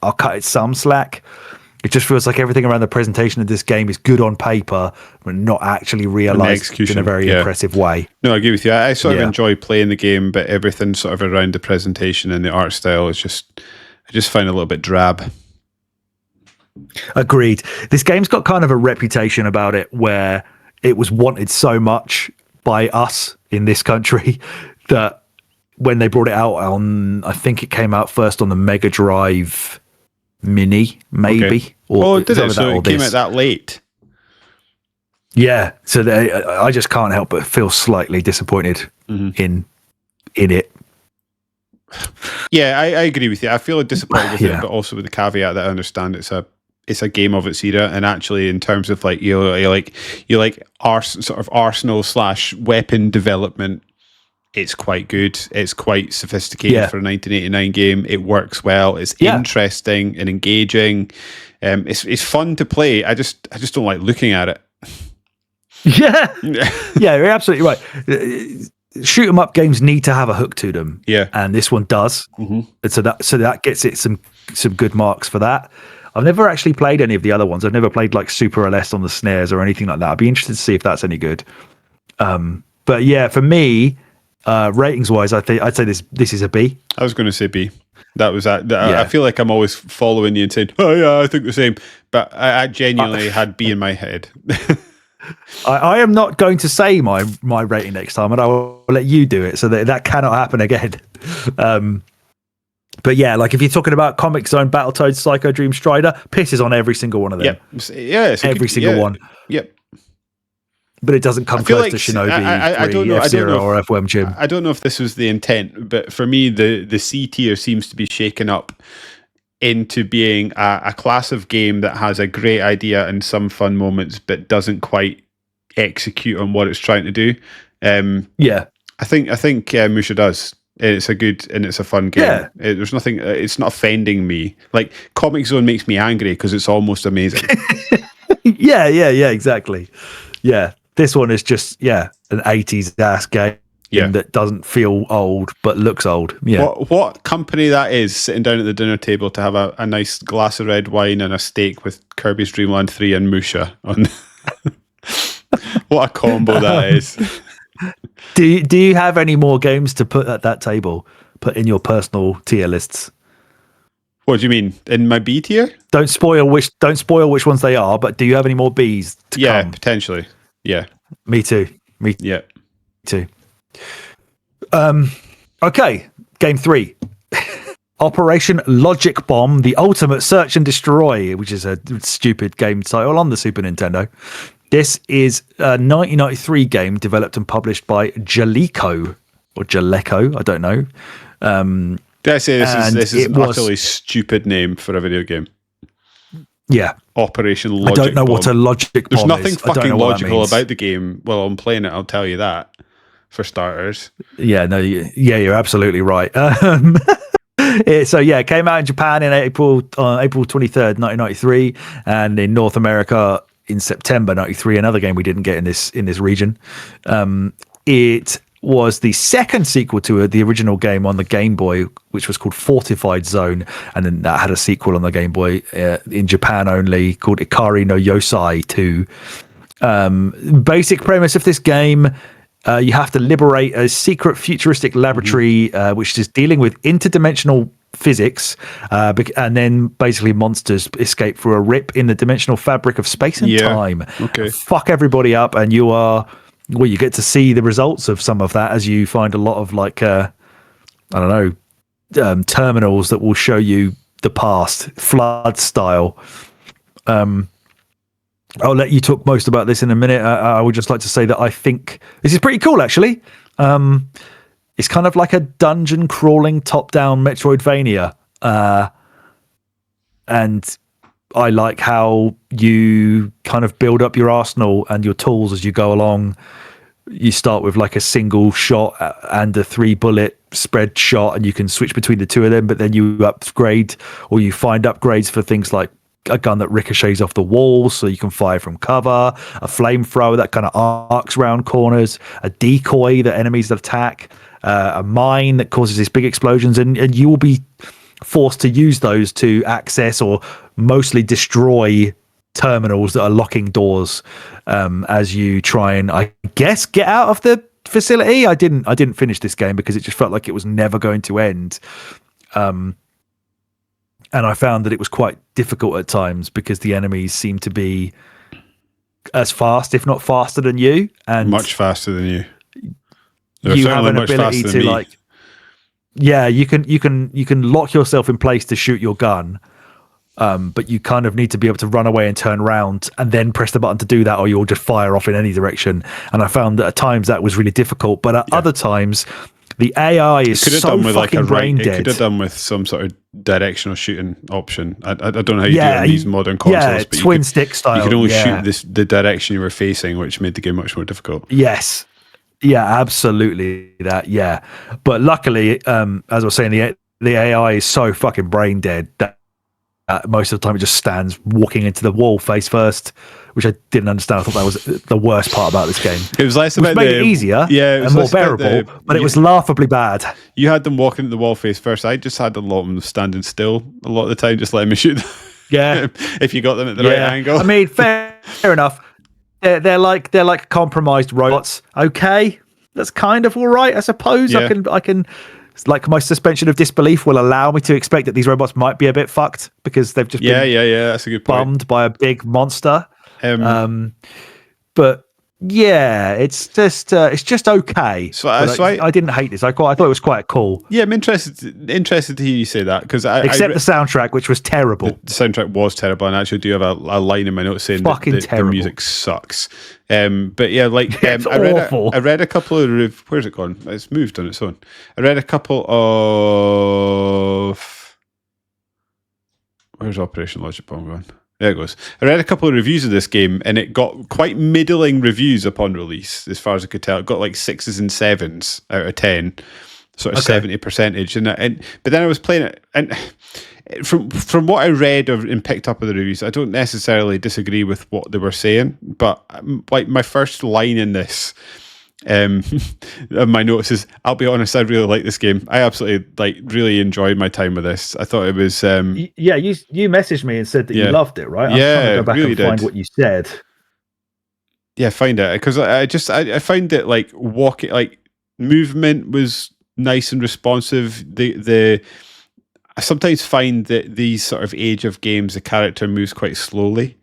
I'll cut it some slack. It just feels like everything around the presentation of this game is good on paper, but not actually realised in a very impressive way. No, I agree with you. I sort of enjoy playing the game, but everything sort of around the presentation and the art style is just, I just find it a little bit drab. Agreed. This game's got kind of a reputation about it where it was wanted so much by us in this country that when they brought it out on, I think it came out first on the Mega Drive Mini, maybe. Okay. Or did it? So it came out that late. Yeah. So I just can't help but feel slightly disappointed in it. Yeah, I agree with you. I feel disappointed with it, but also with the caveat that I understand it's a game of its era, and actually in terms of like you like sort of arsenal / weapon development, it's quite good. It's quite sophisticated for a 1989 game. It works well. It's interesting and engaging. It's fun to play. I just don't like looking at it. Yeah, yeah, you're absolutely right. Shoot 'em up games need to have a hook to them. Yeah, and this one does. And so that gets it some good marks for that. I've never actually played any of the other ones. I've never played like Super LS on the SNES or anything like that. I'd be interested to see if that's any good. But yeah, for me, ratings wise, I'd say this is a B. I was going to say B. That was that. I feel like I'm always following you and saying, "Oh yeah, I think the same," but I genuinely had B in my head. I am not going to say my rating next time, and I will let you do it, so that cannot happen again. But yeah, like if you're talking about Comix Zone, Battletoads, Psycho Dream, Strider, pisses on every single one of them. Yeah, every single one. Yep. But it doesn't come close to Shinobi, I don't know, F-Zero, or Earthworm Jim. I don't know if this was the intent, but for me, the C tier seems to be shaken up into being a class of game that has a great idea and some fun moments, but doesn't quite execute on what it's trying to do. I think MUSHA does. It's a good and it's a fun game. Yeah. There's nothing. It's not offending me. Like Comix Zone makes me angry because it's almost amazing. yeah, exactly. Yeah, this one is just an 80s ass game that doesn't feel old but looks old. Yeah. What company that is sitting down at the dinner table to have a nice glass of red wine and a steak with Kirby's Dreamland 3 and MUSHA on. What a combo that is. Do you have any more games to put at that table? Put in your personal tier lists. What do you mean? In my B tier? Don't spoil which ones they are, but do you have any more Bs to come? Potentially. Yeah. Me too. Me too. Okay, game 3. Operation Logic Bomb: The Ultimate Search and Destroy, which is a stupid game title on the Super Nintendo. This is a 1993 game developed and published by Jaleco, or Jaleco, I don't know. Did I say this is an utterly stupid name for a video game? Yeah. Operation Logic Bomb. I don't know what a Logic Bomb is. There's nothing fucking logical about the game. Well, I'm playing it, I'll tell you that, for starters. Yeah, no, you're absolutely right. It came out in Japan in April 23rd, 1993, and in North America in September '93. Another game we didn't get in this region. It was the second sequel to the original game on the Game Boy, which was called Fortified Zone, and then that had a sequel on the Game Boy in Japan only, called Ikari no Yosai 2. Basic premise of this game: you have to liberate a secret futuristic laboratory, which is dealing with interdimensional physics, and then basically monsters escape through a rip in the dimensional fabric of space and time. Okay. Fuck everybody up, and you get to see the results of some of that as you find a lot of terminals that will show you the past, flood style. I'll let you talk most about this in a minute. I would just like to say that I think this is pretty cool, actually. It's kind of like a dungeon crawling top-down Metroidvania. And I like how you kind of build up your arsenal and your tools as you go along. You start with like a single shot and a 3-bullet spread shot, and you can switch between the two of them, but then you upgrade, or you find upgrades for things like a gun that ricochets off the walls so you can fire from cover, a flamethrower that kind of arcs round corners, a decoy that enemies attack, a mine that causes these big explosions, and you will be forced to use those to access or mostly destroy terminals that are locking doors as you try and, I guess, get out of the facility. I didn't finish this game because it just felt like it was never going to end. And I found that it was quite difficult at times because the enemies seem to be as fast, if not faster than you, and much faster than you. You have an ability to you can lock yourself in place to shoot your gun, but you kind of need to be able to run away and turn around and then press the button to do that, or you'll just fire off in any direction. And I found that at times that was really difficult, but at other times the AI is so fucking brain dead. It could have done with some sort of directional shooting option. I don't know how you do it on these modern consoles, but twin stick style. You could only shoot the direction you were facing, which made the game much more difficult. Yes. Yeah, absolutely that. Yeah. But luckily, as I was saying, the AI is so fucking brain dead that most of the time it just stands walking into the wall face first, which I didn't understand. I thought that was the worst part about this game. It was less about made it easier and more bearable, but it was laughably bad. You had them walking into the wall face first. I just had a lot of them standing still a lot of the time, just letting me shoot them. Yeah. If you got them at the right angle. I mean, fair enough. They're like compromised robots. Okay, that's kind of all right, I suppose. Yeah. I can. Like, my suspension of disbelief will allow me to expect that these robots might be a bit fucked because they've just been that's a good point. Bummed by a big monster. But yeah, it's just okay. So I didn't hate this. I thought it was quite cool. Yeah, I'm interested to hear you say that, because the soundtrack, which was terrible. The soundtrack was terrible, and I actually do have a line in my notes saying that the music sucks. But yeah, like I read a couple of where's it gone? It's moved on its own. I read a couple of where's Operation Logic Bomb gone? There it goes. I read a couple of reviews of this game, and it got quite middling reviews upon release, as far as I could tell. It got like 6s and 7s out of 10, sort of 70%. But then I was playing it, and from what I read and picked up of the reviews, I don't necessarily disagree with what they were saying. But like, my first line in this, my notes is, I'll be honest, I really like this game. I absolutely really enjoyed my time with this. I thought it was you messaged me and said that you loved it, right? I'm trying to go back really and find what you said. Yeah, find it, because I find it like movement was nice and responsive. I sometimes find that these sort of age of games, the character moves quite slowly.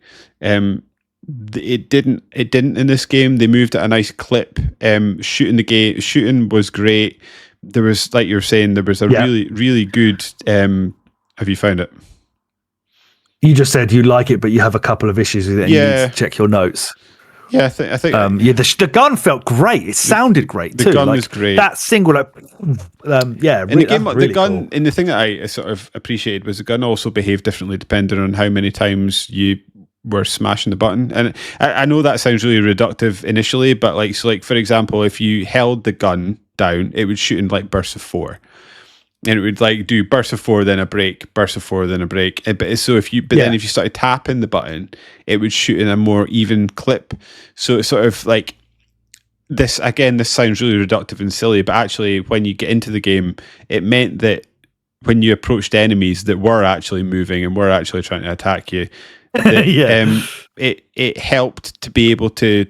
It didn't in this game. They moved at a nice clip. Shooting was great. There was, like you were saying, there was a really, really good have you found it? You just said you like it, but you have a couple of issues with it, and you need to check your notes. Yeah, I think the gun felt great. It sounded great too. The gun was great. That single, and the gun, cool. And the thing that I sort of appreciated was the gun also behaved differently depending on how many times you were smashing the button. And I know that sounds really reductive initially, but like for example, if you held the gun down, it would shoot in like bursts of 4. and it would like do burst of 4, then a break, burst of 4, then a break. But so then if you started tapping the button, it would shoot in a more even clip. So it's sort of like this. Again, this sounds really reductive and silly, but actually, when you get into the game, it meant that when you approached enemies that were actually moving and were actually trying to attack you, that, it helped to be able to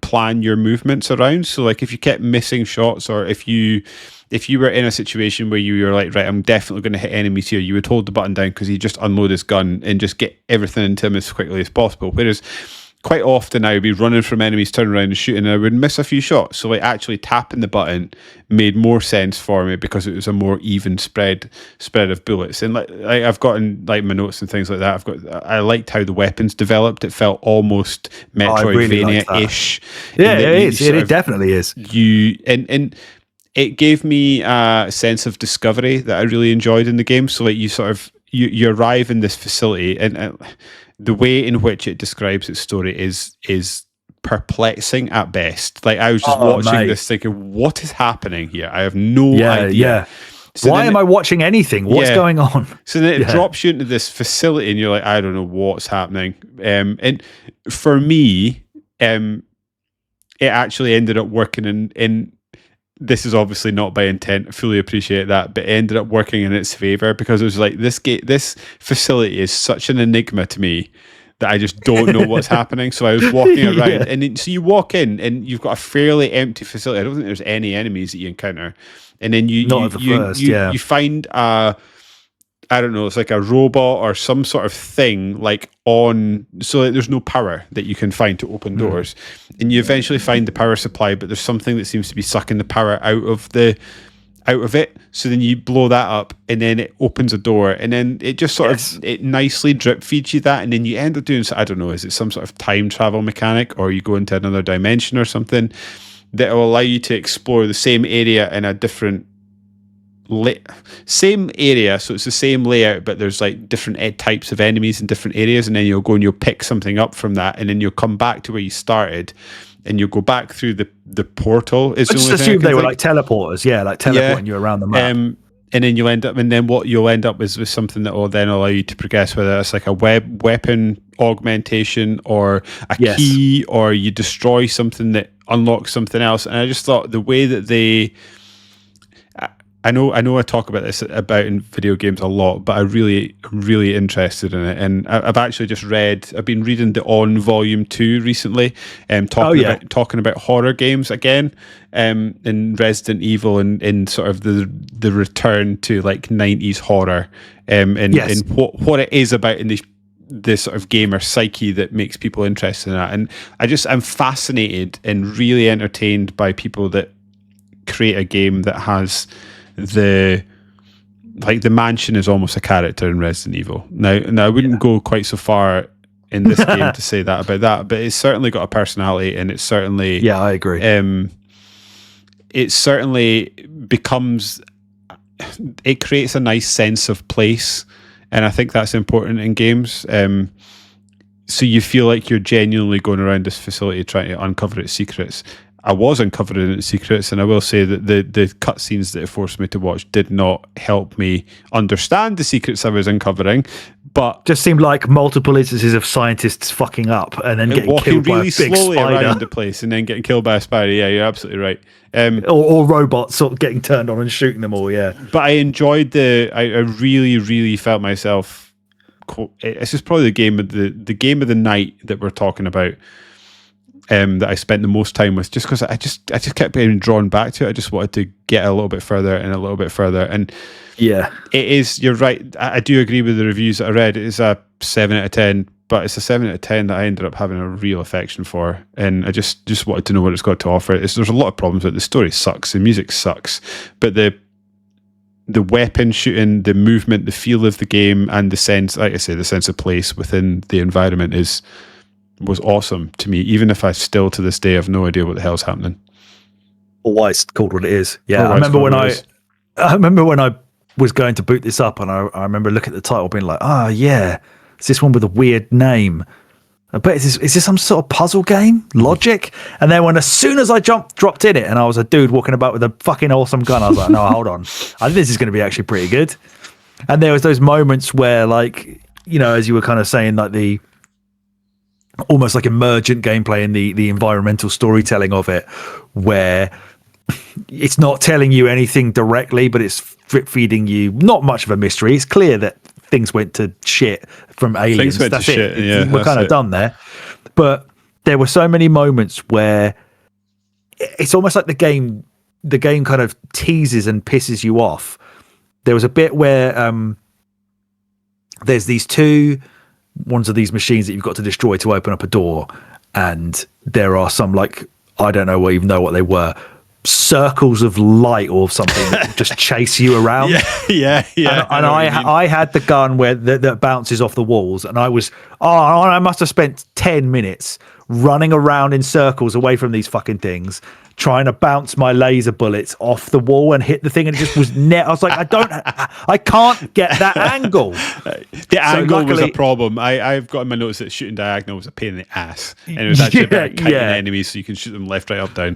plan your movements around. So like if you kept missing shots, or if you were in a situation where you were like, right, I'm definitely going to hit enemies here, you would hold the button down because you just unload his gun and just get everything into him as quickly as possible. Whereas quite often I would be running from enemies, turning around and shooting, and I would miss a few shots. So like actually tapping the button made more sense for me because it was a more even spread of bullets. And like I've gotten like my notes and things like that. I liked how the weapons developed. It felt almost Metroidvania-ish. Yeah, it is. It definitely is. And it gave me a sense of discovery that I really enjoyed in the game. So like you arrive in this facility, and the way in which it describes its story is perplexing at best. Like I was just watching this thinking, what is happening here? I have no idea. Yeah. So why am I watching anything? What's going on? So then it drops you into this facility and you're like, I don't know what's happening. And for me, it actually ended up working in this is obviously not by intent. I fully appreciate that, but it ended up working in its favor because it was like this facility is such an enigma to me that I just don't know what's happening. So I was walking around, and then, so you walk in, and you've got a fairly empty facility. I don't think there's any enemies that you encounter, and then you find I don't know, it's like a robot or some sort of thing like so that there's no power that you can find to open doors. And you eventually find the power supply, but there's something that seems to be sucking the power out of it. So then you blow that up and then it opens a door, and then it just sort of, it nicely drip feeds you that. And then you end up doing, I don't know, is it some sort of time travel mechanic, or you go into another dimension or something that will allow you to explore the same area in a different same area, so it's the same layout, but there's like different types of enemies in different areas, and then you'll go and you'll pick something up from that, and then you'll come back to where you started, and you'll go back through the portal. I just assumed they were like teleporters, like teleporting you around the map. And then what you'll end up is with something that will then allow you to progress, whether it's like a weapon augmentation or a key, or you destroy something that unlocks something else. And I just thought the way that they, I know I talk about this in video games a lot, but I'm really interested in it. And I've actually I've been reading the On Volume 2 recently, talking about horror games again, in Resident Evil, and in sort of the return to like 90s horror, and what it is about in this sort of gamer psyche that makes people interested in that. And I'm fascinated and really entertained by people that create a game that has the mansion is almost a character in Resident Evil. Now I wouldn't go quite so far in this game to say that about that, but it's certainly got a personality, and it's certainly I agree. It certainly it creates a nice sense of place, and I think that's important in games. So you feel like you're genuinely going around this facility trying to uncover its secrets. I was uncovering its secrets, and I will say that the cutscenes that it forced me to watch did not help me understand the secrets I was uncovering. But just seemed like multiple instances of scientists fucking up and then getting killed by a big slowly spider around the place, and then getting killed by a spider. Yeah, you're absolutely right. Or robots sort of getting turned on and shooting them all. Yeah, but I enjoyed I really felt myself. This is probably the game of the night that we're talking about. That I spent the most time with, just because I just kept being drawn back to it. I just wanted to get a little bit further and a little bit further. And it is, you're right. I do agree with the reviews that I read. It is a 7 out of 10, but it's a 7 out of 10 that I ended up having a real affection for. And I just wanted to know what it's got to offer. There's a lot of problems with it. The story sucks, the music sucks, but the weapon shooting, the movement, the feel of the game, and the sense, like I say, the sense of place within the environment was awesome to me, even if I still to this day have no idea what the hell's happening. Or why it's called what it is. Yeah, I remember when I was going to boot this up, and I remember looking at the title being like, it's this one with a weird name. But is this some sort of puzzle game? Logic? And then as soon as I dropped in it, and I was a dude walking about with a fucking awesome gun, I was like, no, hold on. I think this is going to be actually pretty good. And there was those moments where, like, you know, as you were kind of saying, like the almost like emergent gameplay and the environmental storytelling of it, where it's not telling you anything directly, but it's feeding you not much of a mystery. It's clear that things went to shit from aliens. That's it. Shit. Yeah, we're kind of done there. But there were so many moments where it's almost like the game kind of teases and pisses you off. There was a bit where there's these two ones of these machines that you've got to destroy to open up a door, and there are some, like, I don't know even know what they were, circles of light or something that just chase you around. Yeah. And I had the gun where that bounces off the walls, and I must have spent 10 minutes running around in circles away from these fucking things, trying to bounce my laser bullets off the wall and hit the thing, and it just was I was like, I can't get that angle. The angle was a problem. I've got in my notes that shooting diagonal was a pain in the ass, and it was actually about kiting enemies so you can shoot them left, right, up, down.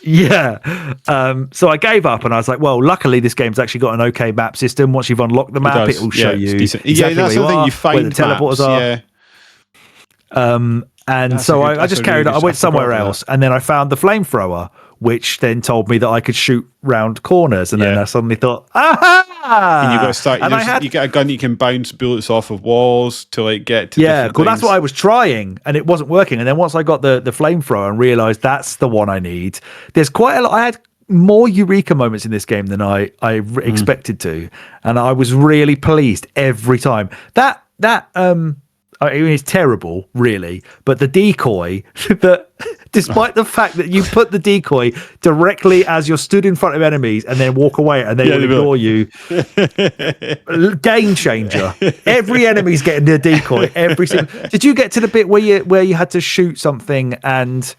Yeah. So I gave up, and I was like, well, luckily this game's actually got an okay map system. Once you've unlocked the map, it will show you exactly that's the thing, you find where the teleporters are. And that's so I just carried on. I went somewhere else, and then I found the flamethrower, which then told me that I could shoot round corners. And then I suddenly thought, aha! And you got to start. You get a gun you can bounce bullets off of walls to, like, get to. Yeah, cool. That's what I was trying, and it wasn't working. And then once I got the flamethrower and realized that's the one I need, there's quite a lot. I had more eureka moments in this game than I expected to, and I was really pleased every time. I mean, it's terrible, really, but the decoy, despite the fact that you put the decoy directly as you're stood in front of enemies and then walk away and they will ignore you, game changer. Every enemy's getting the decoy. Did you get to the bit where you had to shoot something and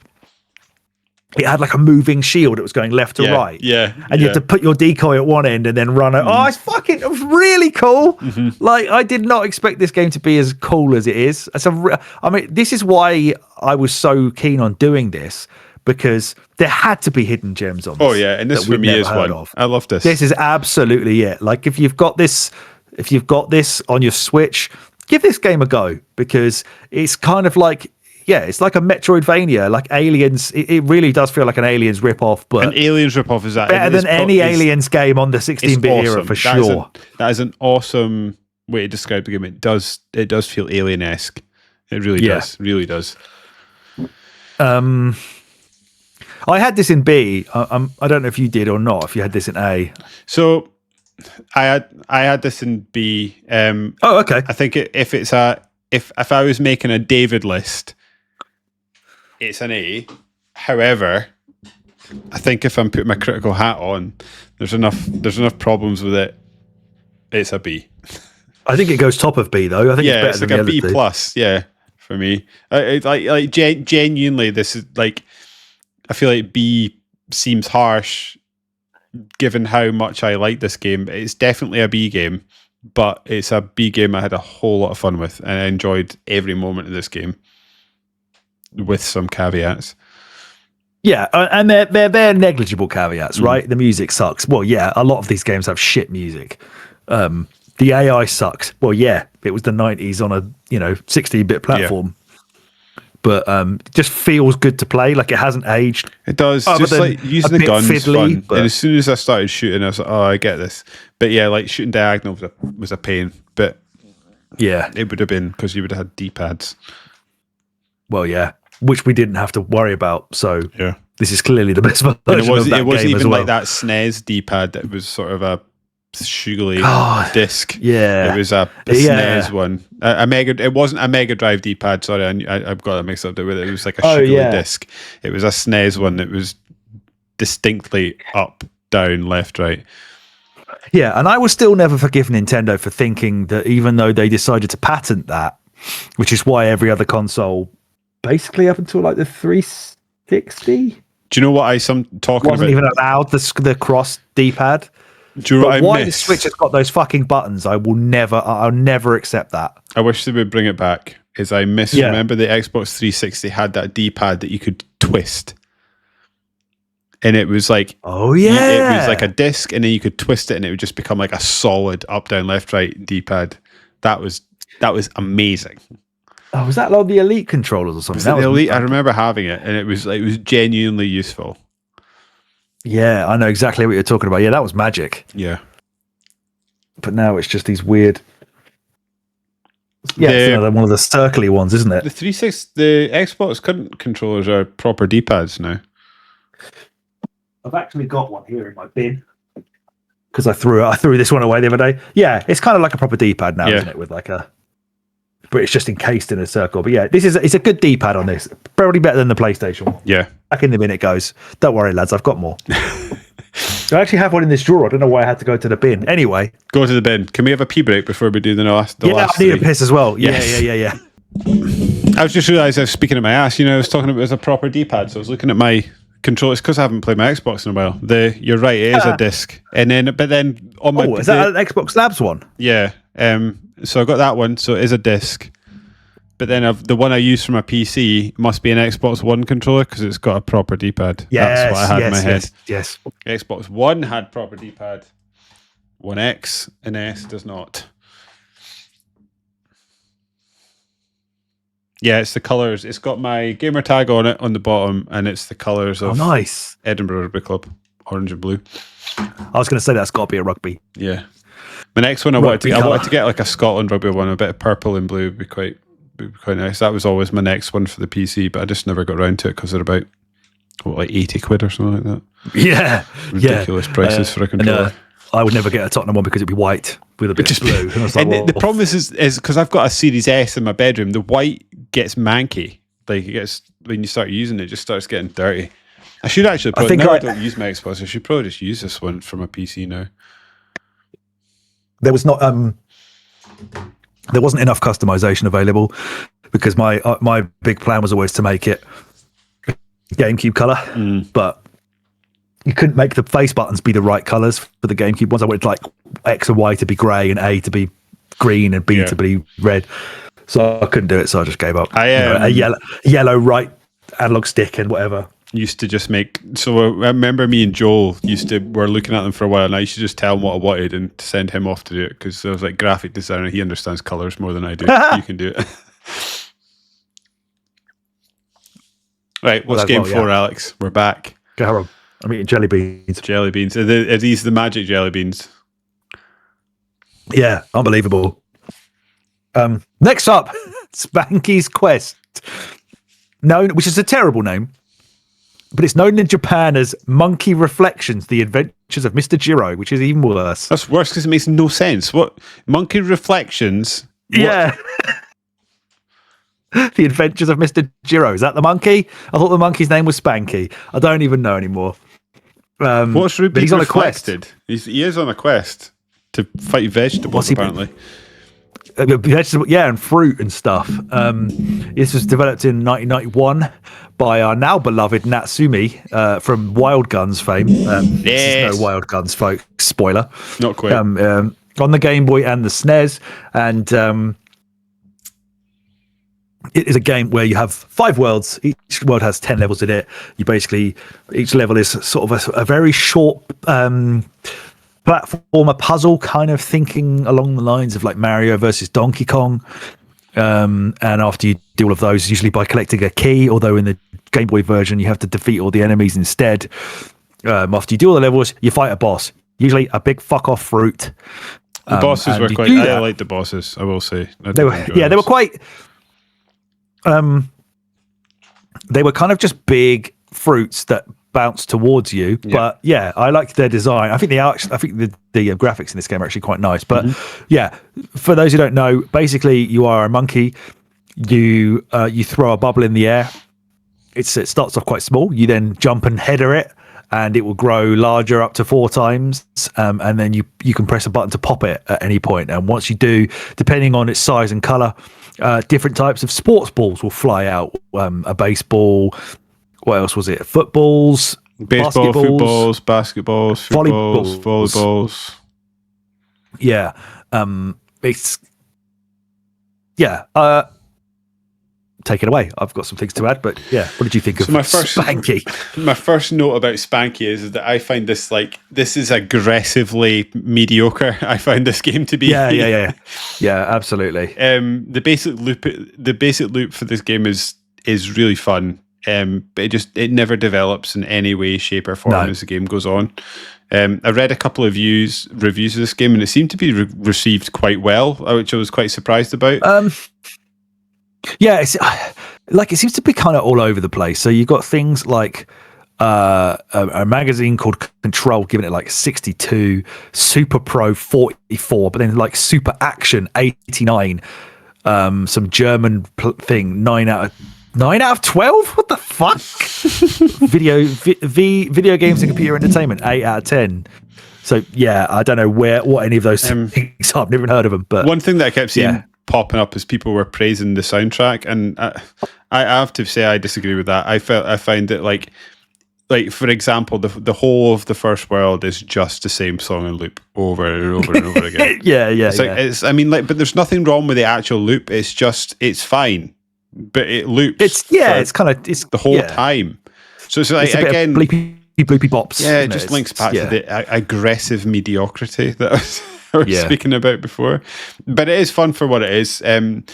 it had like a moving shield that was going left to right? Yeah. And you had to put your decoy at one end and then run it. Oh, it was really cool. Mm-hmm. Like, I did not expect this game to be as cool as it is. I mean, this is why I was so keen on doing this, because there had to be hidden gems on this. Oh, yeah. And this for me is one. I love this. This is absolutely it. Like, if you've got this on your Switch, give this game a go, because it's kind of like, it's like a Metroidvania, like Aliens. It really does feel like an Aliens ripoff, but an Aliens ripoff is better than any Aliens game on the 16-bit era for sure. That is an awesome way to describe the game. It does feel Alien-esque. It really does. Really does. I had this in B. I don't know if you did or not. If you had this in A. So I had this in B. Okay. I think if I was making a David list, it's an A. However, I think if I'm putting my critical hat on, there's enough problems with it. It's a B. I think it goes top of B though. I think it's better than like a B plus. Yeah, for me. Genuinely, this is like, I feel like B seems harsh, given how much I like this game. It's definitely a B game, but it's a B game I had a whole lot of fun with, and I enjoyed every moment of this game, with some caveats. Yeah, and they're negligible caveats, right? The music sucks. Well, yeah, a lot of these games have shit music. The AI sucks. Well, yeah, it was the 90s on a 16-bit platform. But it just feels good to play. Like, it hasn't aged. It does. Just like using the guns is fun. But... And as soon as I started shooting, I was like, oh, I get this. But yeah, like shooting diagonal was a pain. But yeah, it would have been, because you would have had D-pads. Well, yeah, which we didn't have to worry about. So yeah, this is clearly the best version of that game. It wasn't even like like that SNES D-pad that was sort of a sugary disc. Yeah, it was a SNES one. It wasn't a Mega Drive D-pad. Sorry, I've got that mixed up with it. It was like a sugary disc. It was a SNES one that was distinctly up, down, left, right. Yeah, and I will still never forgive Nintendo for thinking that, even though they decided to patent that, which is why every other console, basically up until like the 360, do you know what wasn't even allowed the cross D-pad? Do you know what why the Switch has got those fucking buttons? I'll never accept that. I wish they would bring it back, is I misremember the Xbox 360 had that D-pad that you could twist. And it was like, oh yeah, it was like a disc, and then you could twist it, and it would just become like a solid up, down, left, right D-pad. That was amazing. Oh, was that like the Elite controllers or something? Was it the Elite? I remember having it, and it was genuinely useful. Yeah, I know exactly what you're talking about. Yeah, that was magic. Yeah, but now it's just these weird. Yeah, it's one of the circly ones, isn't it? The 360, the Xbox current controllers are proper D-pads now. I've actually got one here in my bin because I threw this one away the other day. Yeah, it's kind of like a proper D-pad now, isn't it? With like a, but it's just encased in a circle. But yeah, it's a good D-pad on this. Probably better than the PlayStation one. Yeah, back in the bin it goes. Don't worry, lads, I've got more. I actually have one in this drawer. I don't know why I had to go to the bin. Anyway, go to the bin. Can we have a pee break before we do the last? I need a piss as well. Yes. Yeah. I was just realised I was speaking at my ass. I was talking about it as a proper D-pad, so I was looking at my controller. It's because I haven't played my Xbox in a while. You're right, it is a disc, and then on my is that an Xbox Labs one? Yeah. So I got that one, so it is a disc. But then the one I use for my PC must be an Xbox One controller because it's got a proper D-pad. That's what I had in my head. Yes. Xbox One had proper D-pad. One X and S does not. Yeah, it's the colours. It's got my gamer tag on it on the bottom, and it's the colours of nice. Edinburgh Rugby Club, orange and blue. I was going to say that's got to be a rugby. Yeah. My next one I wanted to get like a Scotland rugby one, a bit of purple and blue would be quite nice. That was always my next one for the PC, but I just never got around to it because they're about like 80 quid or something like that. Yeah. Ridiculous prices for a controller. I would never get a Tottenham one because it'd be white with a bit of blue. And the problem is because I've got a Series S in my bedroom, the white gets manky. Like it gets, when you start using it, just starts getting dirty. I should actually probably, I don't use my Xbox, I should probably just use this one for my PC now. There was not there wasn't enough customization available because my big plan was always to make it GameCube color, but you couldn't make the face buttons be the right colors for the GameCube ones. I wanted like X and Y to be grey and A to be green and B to be red. So I couldn't do it, so I just gave up. A yellow right analog stick and whatever. Used to just make, so I remember me and Joel were looking at them for a while, and I used to just tell him what I wanted and send him off to do it because I was like, graphic designer, he understands colours more than I do. You can do it. Right, what's game 4, Alex? We're back. Go on. I'm eating jelly beans. Jelly beans. Are these the magic jelly beans? Yeah, unbelievable. Next up, Spanky's Quest. Which is a terrible name, but it's known in Japan as Monkey Reflections, The Adventures of Mr. Jiro, which is even worse. That's worse because it makes no sense. What? Monkey Reflections? Yeah. The Adventures of Mr. Jiro. Is that the monkey? I thought the monkey's name was Spanky. I don't even know anymore. What's Ruby he's on a quest. He is on a quest to fight vegetables, apparently. Vegetable, yeah, and fruit and stuff. This was developed in 1991 by our now beloved Natsumi from Wild Guns fame. This is no Wild Guns, folks. Spoiler. Not quite. On the Game Boy and the SNES, and it is a game where you have 5 worlds. Each world has 10 levels in it. Each level is sort of a very short platformer puzzle, kind of thinking along the lines of like Mario versus Donkey Kong. And after you do all of those, usually by collecting a key, although in the Game Boy version, you have to defeat all the enemies instead. After you do all the levels, you fight a boss, usually a big fuck off fruit. The bosses were quite, I like the bosses, I will say. They were quite, they were kind of just big fruits that bounce towards you, but I liked their design. I think the graphics in this game are actually quite nice. But for those who don't know, basically you are a monkey. You throw a bubble in the air. It starts off quite small. You then jump and header it, and it will grow larger up to 4 times. And then you can press a button to pop it at any point. And once you do, depending on its size and color, different types of sports balls will fly out. A baseball. What else was it? Footballs, baseball, footballs, basketballs, volleyballs. Yeah, it's take it away. I've got some things to add, but yeah, what did you think of Spanky? My first note about Spanky is that I find this is aggressively mediocre. I find this game to be. Yeah, absolutely. The basic loop for this game is really fun. But it never develops in any way, shape, or form as the game goes on. I read a couple of reviews of this game, and it seemed to be received quite well, which I was quite surprised about. Yeah, it's it seems to be kind of all over the place. So you've got things like a magazine called Control giving it 62, Super Pro 44, but then Super Action 89, some German thing 9 out of 12. What the fuck? video games and computer entertainment 8 out of 10. So yeah, I don't know what any of those things are. I've never even heard of them. But one thing that I kept seeing popping up is people were praising the soundtrack, and I have to say I disagree with that. I find that like for example, the whole of the first world is just the same song and loop over and over and over again. But there's nothing wrong with the actual loop. It's fine, but it loops. It's the whole time. So it's it's again bleepy bops. Yeah, it just links back to the aggressive mediocrity that I was speaking about before. But it is fun for what it is. I'm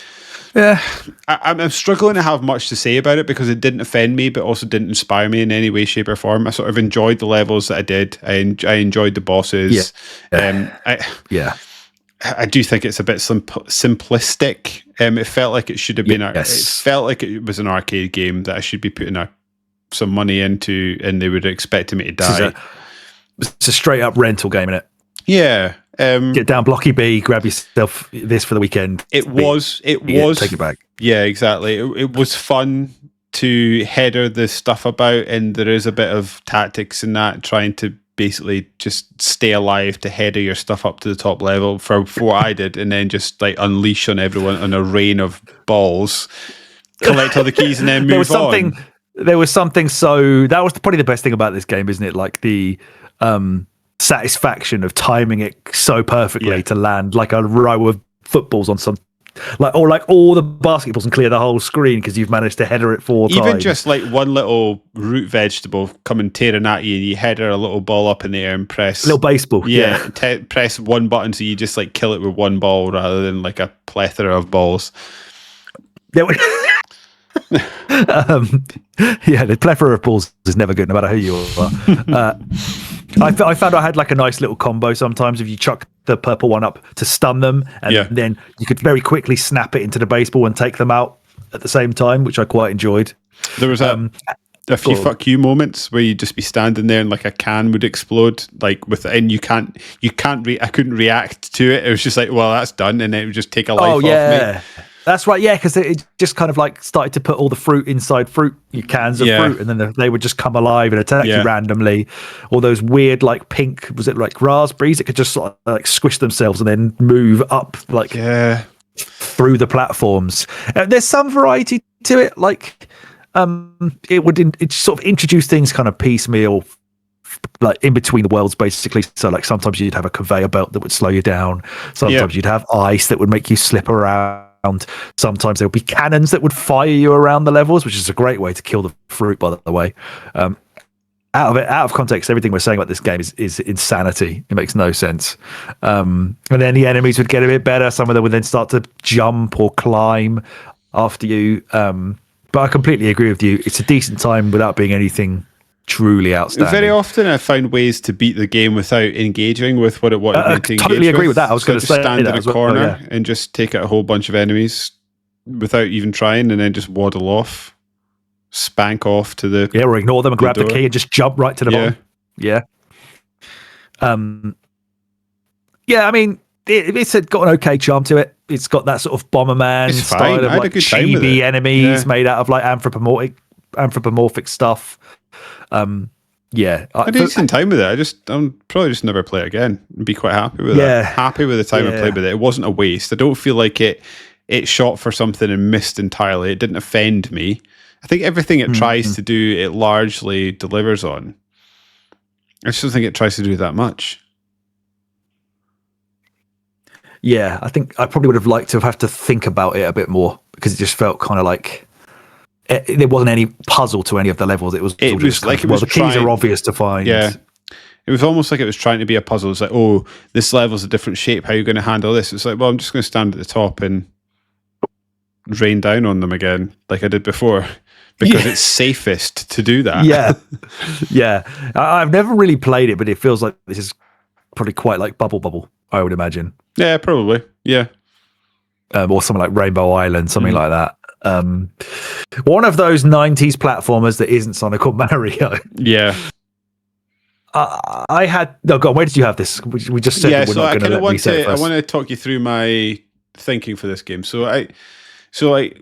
struggling to have much to say about it because it didn't offend me, but also didn't inspire me in any way, shape, or form. I sort of enjoyed the levels that I did. I enjoyed the bosses. I do think it's a bit simplistic. It felt like it should have been. It felt like it was an arcade game that I should be putting some money into, and they would expect me to die. It's a straight up rental game, isn't it? Yeah. Get down Blocky B, grab yourself this for the weekend. It was take it back. Yeah, exactly. It was fun to header the stuff about, and there is a bit of tactics in that, trying to basically just stay alive to header your stuff up to the top level for what I did, and then just unleash on everyone on a rain of balls, collect all the keys, and then move on. There was something so that was probably the best thing about this game, isn't it? Like the satisfaction of timing it so perfectly to land like a row of footballs on some or all the basketballs and clear the whole screen because you've managed to header it 4 times. Even just one little root vegetable coming tearing at you, and you header a little ball up in the air and press a little baseball. Press one button so you just kill it with one ball rather than a plethora of balls. The plethora of balls is never good, no matter who you are. I found I had a nice little combo sometimes if you chuck the purple one up to stun them, and then you could very quickly snap it into the baseball and take them out at the same time, which I quite enjoyed. There was a few fuck you moments where you'd just be standing there and a can would explode I couldn't react to it. It was just well, that's done, and it would just take a life off me. That's right, yeah, because it just kind of started to put all the fruit inside cans of fruit, and then they would just come alive and attack you randomly. All those weird pink, was it raspberries? It could just squish themselves and then move up through the platforms. There's some variety to it. It sort of introduce things kind of piecemeal, in between the worlds, basically. So sometimes you'd have a conveyor belt that would slow you down. Sometimes you'd have ice that would make you slip around. Sometimes there would be cannons that would fire you around the levels, which is a great way to kill the fruit, by the way. Out of context, everything we're saying about this game is insanity. It makes no sense. And then the enemies would get a bit better. Some of them would then start to jump or climb after you. But I completely agree with you. It's a decent time without being anything truly outstanding. Very often I found ways to beat the game without engaging with what it wanted me to engage totally agree with that. I was going to say stand in a corner and just take out a whole bunch of enemies without even trying, and then just waddle off, spank off to the or ignore them and grab the key and just jump right to the bottom. I mean, it's got an okay charm to it. It's got that sort of Bomberman style of chibi enemies made out of anthropomorphic stuff. I had a decent time with it. I'm probably just never play it again and be quite happy with it. Happy with the time I played with it. It wasn't a waste. I don't feel like it shot for something and missed entirely. It didn't offend me. I think everything it tries to do, it largely delivers on. I just don't think it tries to do that much. Yeah, I think I probably would have liked to have to think about it a bit more, because it just felt kind of there wasn't any puzzle to any of the levels. It was just like the keys are obvious to find. Yeah. It was almost like it was trying to be a puzzle. It's like, oh, this level's a different shape. How are you going to handle this? It's like, well, I'm just going to stand at the top and rain down on them again, like I did before, because it's safest to do that. Yeah. I've never really played it, but it feels like this is probably quite like Bubble, I would imagine. Yeah, probably. Yeah. Or something like Rainbow Island, something like that. One of those 90s platformers that isn't Sonic or Mario. Yeah. I had God. Where did you have this? We just said we're not going to let me say it first. I want to talk you through my thinking for this game. So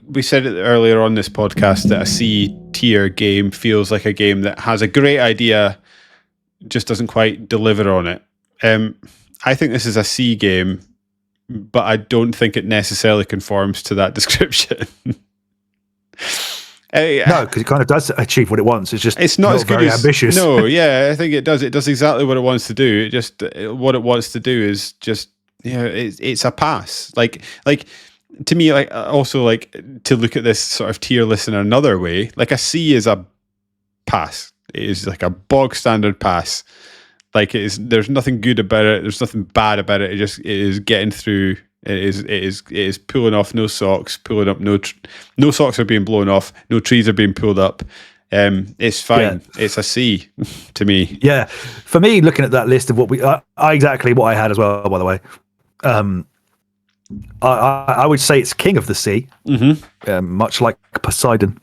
we said it earlier on this podcast that a C tier game feels like a game that has a great idea, just doesn't quite deliver on it. I think this is a C game, but I don't think it necessarily conforms to that description. No, because it kind of does achieve what it wants. It's not as good very as ambitious. No, yeah, I think it does. It does exactly what it wants to do. It just what it wants to do is just it's a pass. Like to me, like also like to look at this sort of tier list in another way. Like a C is a pass. It is like a bog standard pass. Like it is. There's nothing good about it. There's nothing bad about it. It is getting through. It is pulling off no socks, pulling up no socks are being blown off, no trees are being pulled up. It's fine. Yeah. It's a C to me. Yeah, for me, looking at that list of what exactly what I had as well. By the way, I would say it's king of the sea, much like Poseidon,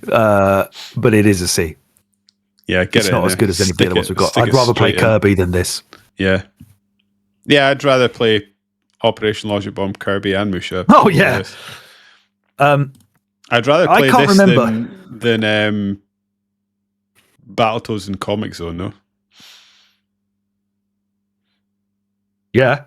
but it is a C. Yeah, it's not as good as any of the other ones we've got. I'd rather play Kirby than this. Yeah, I'd rather play Operation Logic Bomb, Kirby, and Musha. Oh yeah. I'd rather play this than Battletoads and Comix Zone, though. Yeah.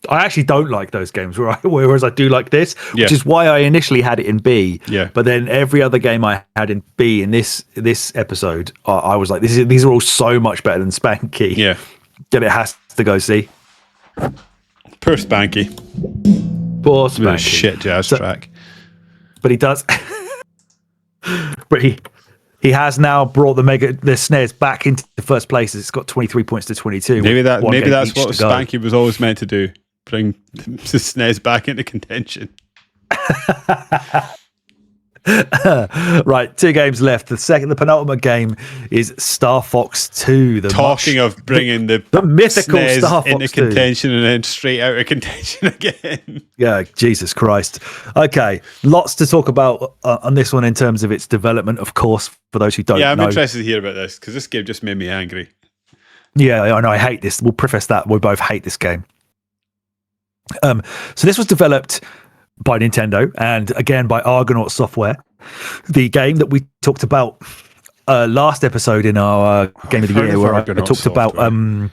I actually don't like those games, whereas I do like this, which is why I initially had it in B. Yeah. But then every other game I had in B in this episode, I was like, these are all so much better than Spanky. Yeah. That it has to go C. Poor Spanky. Poor Spanky. With a shit jazz track. But he does. But he has now brought the SNES back into the first place. It's got 23 points to 22. Maybe that's what Spanky was always meant to do. Bring the SNES back into contention. Right, 2 games left. The penultimate game is Star Fox 2. Talking of bringing the mythical SNES Star Fox into contention and then straight out of contention again. Yeah, Jesus Christ. Okay, lots to talk about on this one in terms of its development, of course, for those who don't know. Yeah, I'm interested to hear about this because this game just made me angry. Yeah, I know. I hate this. We'll preface that. We both hate this game. So this was developed by Nintendo and again by Argonaut Software. The game that we talked about last episode in our Game of the Year, where I talked about where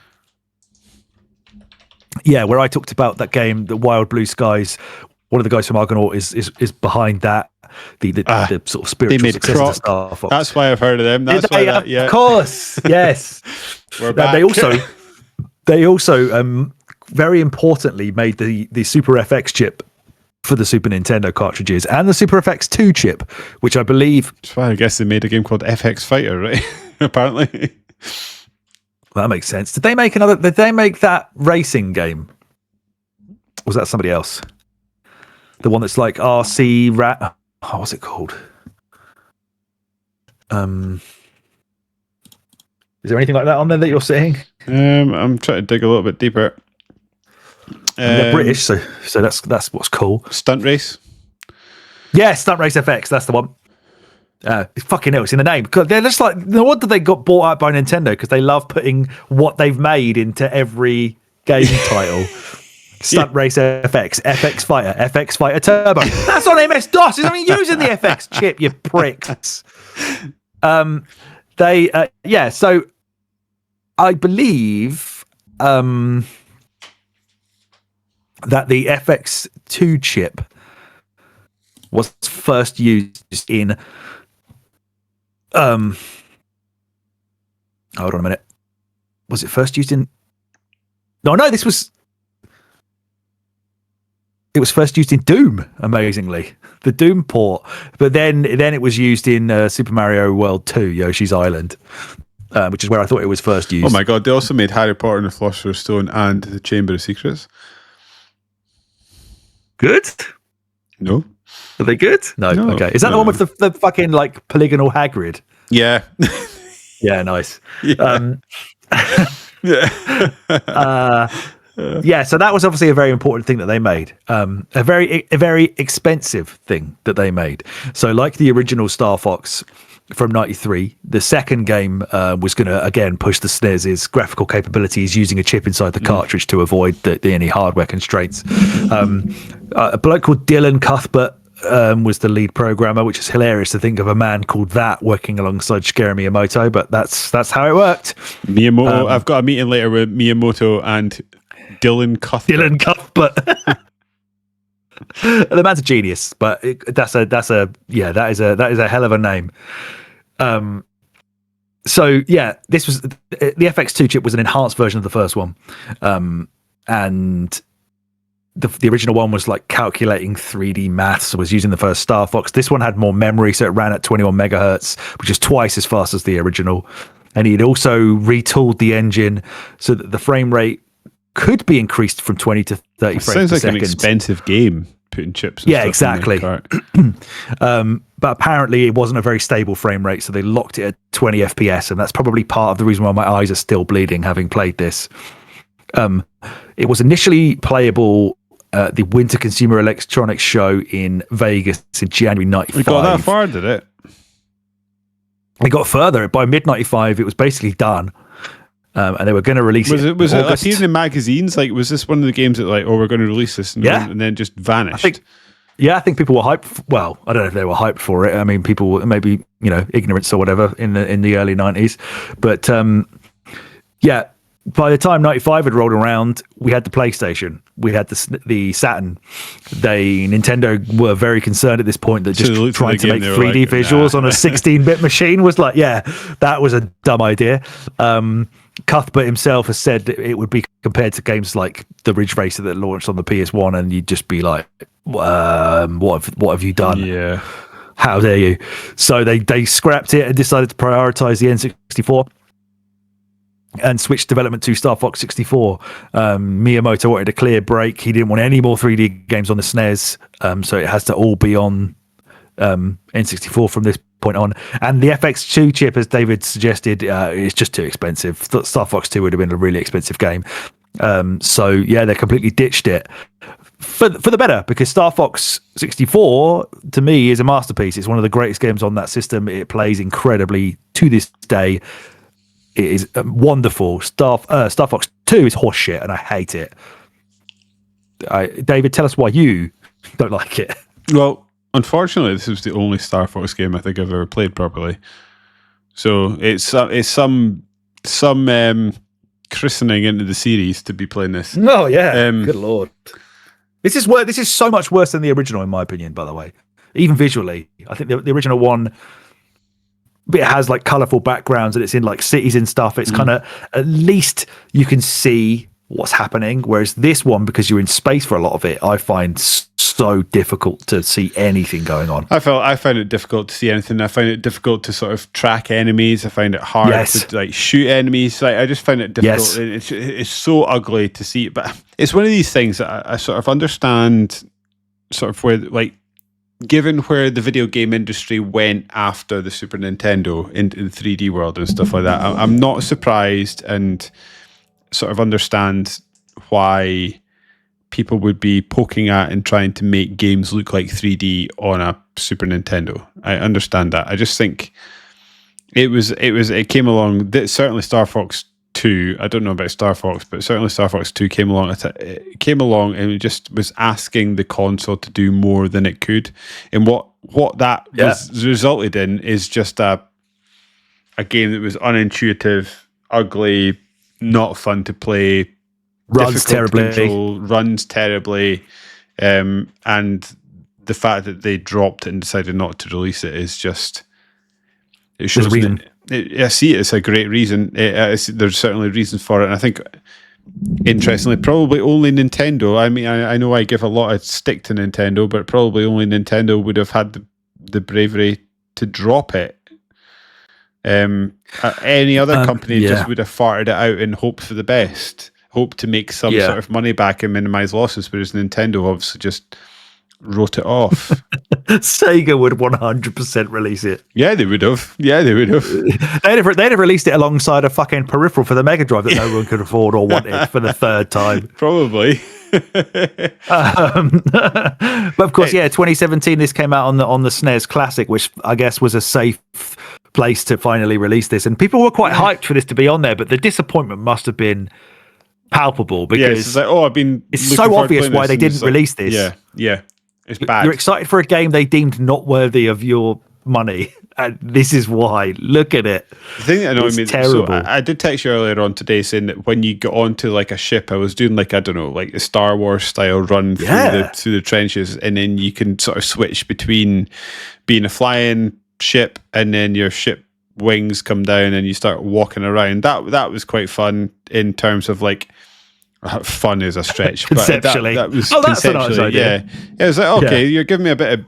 I talked about that game, the Wild Blue Skies. One of the guys from Argonaut is behind that. The sort of spiritual successor to Star Fox. That's why I've heard of them. That's why that, yeah. Of course, yes. We're back. They also very importantly made the Super FX chip for the Super Nintendo cartridges and the Super FX 2 chip, which I believe... That's why I guess they made a game called FX Fighter, right? Apparently. Well, that makes sense. Did they make that racing game? Was that somebody else? The one that's like RC Rat... Oh, what's it called? Is there anything like that on there that you're seeing? I'm trying to dig a little bit deeper. They're British, so that's what's cool. Stunt Race. Yeah, Stunt Race FX. That's the one. It's fucking hell. It's in the name. They're just like, no wonder they got bought out by Nintendo because they love putting what they've made into every game title. Stunt Race FX, FX Fighter Turbo. That's on MS DOS. It's only using the FX chip, you pricks. So I believe that the FX2 chip was first used in hold on a minute. Was it first used in... No, this was... it was first used in Doom, amazingly, the Doom port. But then it was used in Super Mario World 2, Yoshi's Island, which is where I thought it was first used. Oh my god! They also made Harry Potter and the Philosopher's Stone and the Chamber of Secrets. Good? No. Are they good? No. Okay. Is that the one with the fucking like polygonal Hagrid? Yeah. Yeah. Nice. Yeah. Yeah, so that was obviously a very important thing that they made. A very expensive thing that they made. So like the original Star Fox from 93, the second game was going to, again, push the SNES's graphical capabilities using a chip inside the cartridge to avoid any hardware constraints. A bloke called Dylan Cuthbert was the lead programmer, which is hilarious to think of a man called that working alongside Shigeru Miyamoto, but that's how it worked. Miyamoto, I've got a meeting later with Miyamoto and Dylan Cuthbert. The man's a genius, but that is a hell of a name. So yeah, this was the FX2 chip was an enhanced version of the first one, and the original one was like calculating 3D maths, was using the first Star Fox. This one had more memory, so it ran at 21 megahertz, which is twice as fast as the original. And he'd also retooled the engine so that the frame rate could be increased from 20 to 30 frames per second. Sounds like an expensive game, putting chips and stuff exactly. in the But apparently it wasn't a very stable frame rate, so they locked it at 20 FPS, and that's probably part of the reason why my eyes are still bleeding having played this. It was initially playable at the Winter Consumer Electronics Show in Vegas in January 95. We got that far, did it? It got further. By mid-95, it was basically done. And they were going to release it. Was it appearing in magazines? Like, was this one of the games that, like, we're going to release this and then just vanished? I think people were hyped. Well, I don't know if they were hyped for it. I mean, people were maybe, ignorance or whatever in the early 90s. But by the time 95 had rolled around, we had the PlayStation, we had the Saturn. Nintendo were very concerned at this point that just trying to make 3D visuals on a 16-bit machine was like, that was a dumb idea. Cuthbert himself has said that it would be compared to games like the Ridge Racer that launched on the PS1, and you'd just be like, what have you done? Yeah. How dare you? So they scrapped it and decided to prioritize the N64 and switched development to Star Fox 64. Miyamoto wanted a clear break. He didn't want any more 3D games on the SNES, so it has to all be on N64 from this point on. And the FX2 chip, as David suggested, is just too expensive. Star Fox 2 would have been a really expensive game. So they completely ditched it for the better, because Star Fox 64 to me is a masterpiece. It's one of the greatest games on that system. It plays incredibly to this day. It is wonderful. Star Fox 2 is horseshit, and I hate it. David, tell us why you don't like it. Well, unfortunately, this was the only Star Fox game I think I've ever played properly. So it's some christening into the series to be playing this. No, good lord. This is so much worse than the original, in my opinion. By the way, even visually, I think the original one, it has like colorful backgrounds and it's in like cities and stuff. It's kind of, at least you can see what's happening. Whereas this one, because you're in space for a lot of it, I find so difficult to see anything going on. I found it difficult to see anything. I find it difficult to sort of track enemies. I find it hard to like shoot enemies. Like, I just find it difficult. It's so ugly to see. But it's one of these things that I sort of understand, sort of where, like, given where the video game industry went after the Super Nintendo into the 3D world and stuff like that, I'm not surprised, and sort of understand why people would be poking at and trying to make games look like 3D on a Super Nintendo. I understand that. I just think it came along. Certainly Star Fox 2, I don't know about Star Fox, but certainly Star Fox 2 came along. It came along and it just was asking the console to do more than it could. And what that was resulted in is just a game that was unintuitive, ugly, not fun to play, runs terribly, runs terribly, and the fact that they dropped it and decided not to release it is just, it shows. There's a reason. I see it as a great reason. There's certainly reasons for it, and I think interestingly, probably only Nintendo. I mean, I know I give a lot of stick to Nintendo, but probably only Nintendo would have had the bravery to drop it. Any other company just would have farted it out and hoped for the best, hope to make some sort of money back and minimize losses, whereas Nintendo obviously just wrote it off. Sega would 100% release it. Yeah, they would have. They'd have released it alongside a fucking peripheral for the Mega Drive that no one could afford or wanted for the third time. Probably. But of course, 2017, this came out on the SNES Classic, which I guess was a safe place to finally release this. And people were quite hyped for this to be on there, but the disappointment must have been palpable because it's like, it's so obvious why they didn't release this. Yeah. It's bad. You're excited for a game they deemed not worthy of your money, and this is why. Look at it. The thing that annoyed me, terrible. So I did text you earlier on today saying that when you got onto like a ship, I was doing like, I don't know, like a Star Wars style run through the trenches, and then you can sort of switch between being a flying ship and then your ship wings come down and you start walking around. That was quite fun in terms of like. Fun is a stretch. Conceptually. But that was that's a nice idea. Yeah, it was like, okay, you're giving me a bit of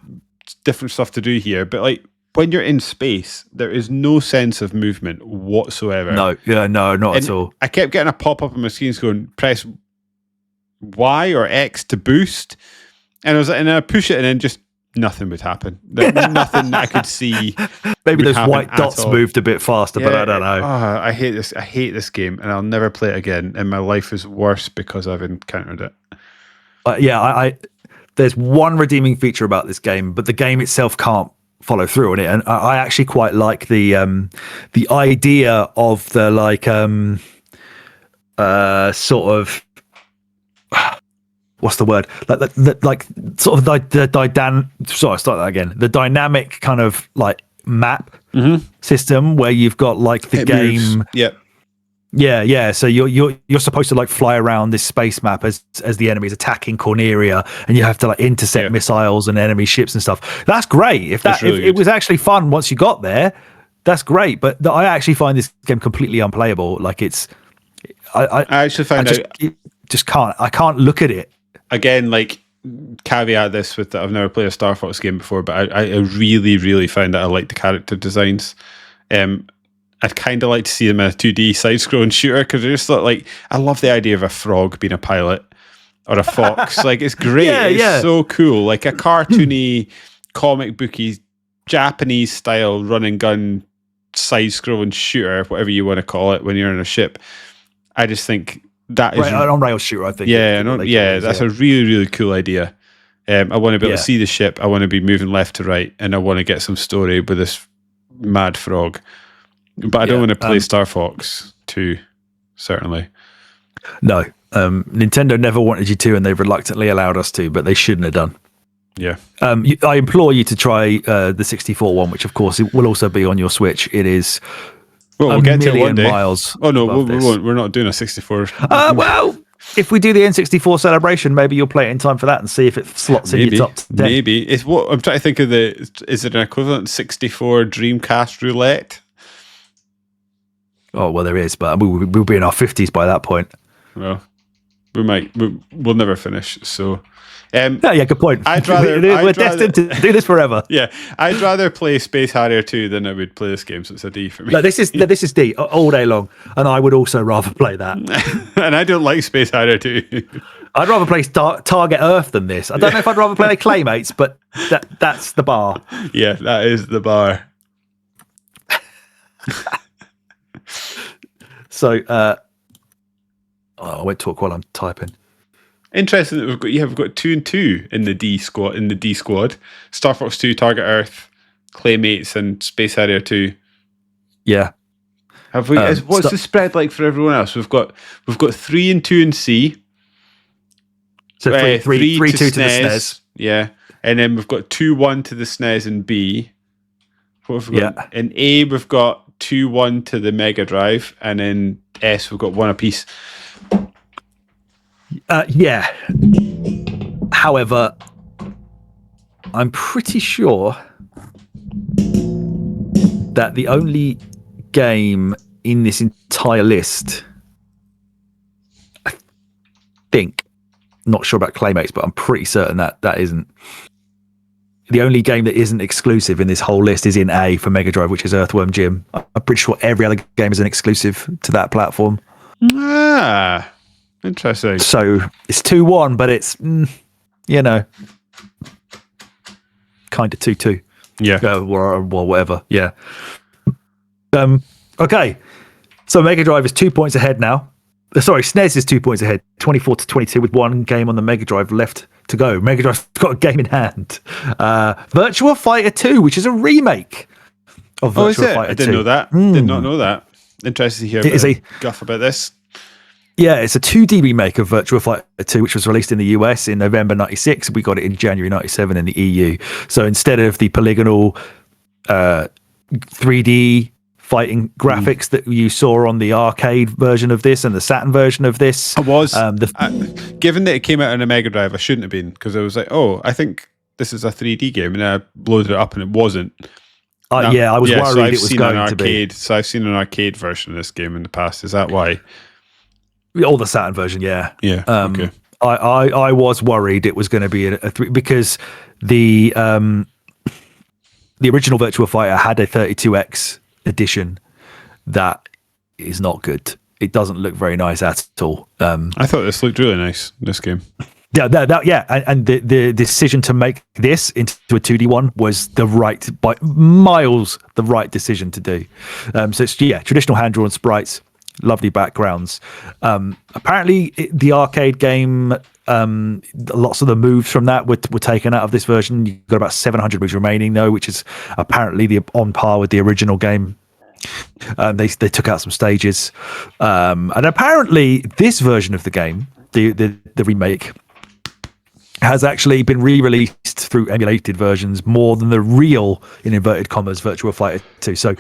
different stuff to do here, but like when you're in space, there is no sense of movement whatsoever. No, not at all. I kept getting a pop-up on my screens going, press Y or X to boost. And I was like, and I push it and then just nothing would happen. Nothing that I could see. Maybe those white dots moved a bit faster, but I don't know. I hate this. I hate this game, and I'll never play it again. And my life is worse because I've encountered it. I there's one redeeming feature about this game, but the game itself can't follow through on it. And I actually quite like the idea of the like sort of. What's the word? Like sort of the dynamic kind of like map system where you've got like the game. Moves. Yep. Yeah. So you're supposed to like fly around this space map as the enemy's attacking Corneria, and you have to like intercept missiles and enemy ships and stuff. That's great. If it was actually fun once you got there, that's great. But I actually find this game completely unplayable. Like I actually find I can't look at it. Again, like caveat this with that I've never played a Star Fox game before, but I really, really find that I like the character designs. I'd kind of like to see them in a 2D side-scrolling shooter because I just thought, like, I love the idea of a frog being a pilot or a fox. Like, it's great. It's so cool. Like a cartoony, comic booky, Japanese style run and gun side-scrolling shooter, whatever you want to call it, when you're in a ship. I just think that is an on-rail shooter. I think. That's a really, really cool idea. I want to be able to see the ship. I want to be moving left to right, and I want to get some story with this mad frog. But I don't want to play Star Fox 2, certainly. No, Nintendo never wanted you to, and they've reluctantly allowed us to, but they shouldn't have done. Yeah. I implore you to try the 64 one, which of course it will also be on your Switch. It is. Well, we'll get to it one day. Miles. Oh no, we won't. We're not doing a 64. Well, if we do the N64 celebration, maybe you'll play it in time for that and see if it slots in your top 10. Maybe it's what I'm trying to think of. Is it an equivalent 64 Dreamcast Roulette? Oh well, there is, but we'll be in our 50s by that point. Well, we'll never finish. So. Good point. We're destined to do this forever. Yeah, I'd rather play Space Harrier 2 than I would play this game, so it's a D for me. No, this is D all day long, and I would also rather play that. And I don't like Space Harrier 2. I'd rather play Target Earth than this. I don't know if I'd rather play Claymates, but that's the bar. Yeah, that is the bar. So, I won't talk while I'm typing. Interesting that we've got 2 and 2 in the D squad. Star Fox 2, Target Earth, Claymates, and Space Harrier 2. Yeah. Have we? What's the spread like for everyone else? We've got 3 and 2 in C. So 3 2 to the SNES. Yeah, and then we've got 2-1 to the SNES and B. What have we got? Yeah. In A, we've got 2-1 to the Mega Drive, and in S, we've got 1 apiece. Yeah. However, I'm pretty sure that the only game in this entire list, I think, not sure about Claymates, but I'm pretty certain that isn't. The only game that isn't exclusive in this whole list is in A for Mega Drive, which is Earthworm Jim. I'm pretty sure every other game is an exclusive to that platform. Ah, interesting. So it's 2-1, but it's, you know, kind of 2-2. Yeah. Or whatever. Yeah. Okay. So Mega Drive is 2 points ahead now. Sorry, SNES is 2 points ahead, 24-22, with one game on the Mega Drive left to go. Mega Drive's got a game in hand. Virtua Fighter 2, which is a remake of Virtua Fighter 2. I didn't know that. Did not know that. Interested to hear a guff about this. Yeah, it's a 2D remake of Virtua Fighter 2, which was released in the US in November 96. We got it in January 97 in the EU. So instead of the polygonal 3D fighting graphics that you saw on the arcade version of this and the Saturn version of this. It was. Given that it came out on a Mega Drive, I shouldn't have been, because I was like, oh, I think this is a 3D game, and I loaded it up and it wasn't. I was worried it was going to be. So I've seen an arcade version of this game in the past. Is that why? Oh, the Saturn version, yeah. Yeah, okay. I was worried it was going to be a 3, because the original Virtua Fighter had a 32X edition that is not good. It doesn't look very nice at all. I thought this looked really nice, this game. Yeah, and the decision to make this into a 2D one was by miles the right decision to do. So it's traditional hand-drawn sprites, lovely backgrounds. Apparently the arcade game, lots of the moves from that were taken out of this version. You've got about 700 moves remaining though, which is apparently on par with the original game. They took out some stages, and apparently this version of the game, the remake, has actually been re-released through emulated versions more than the real, in inverted commas, Virtua Fighter 2. So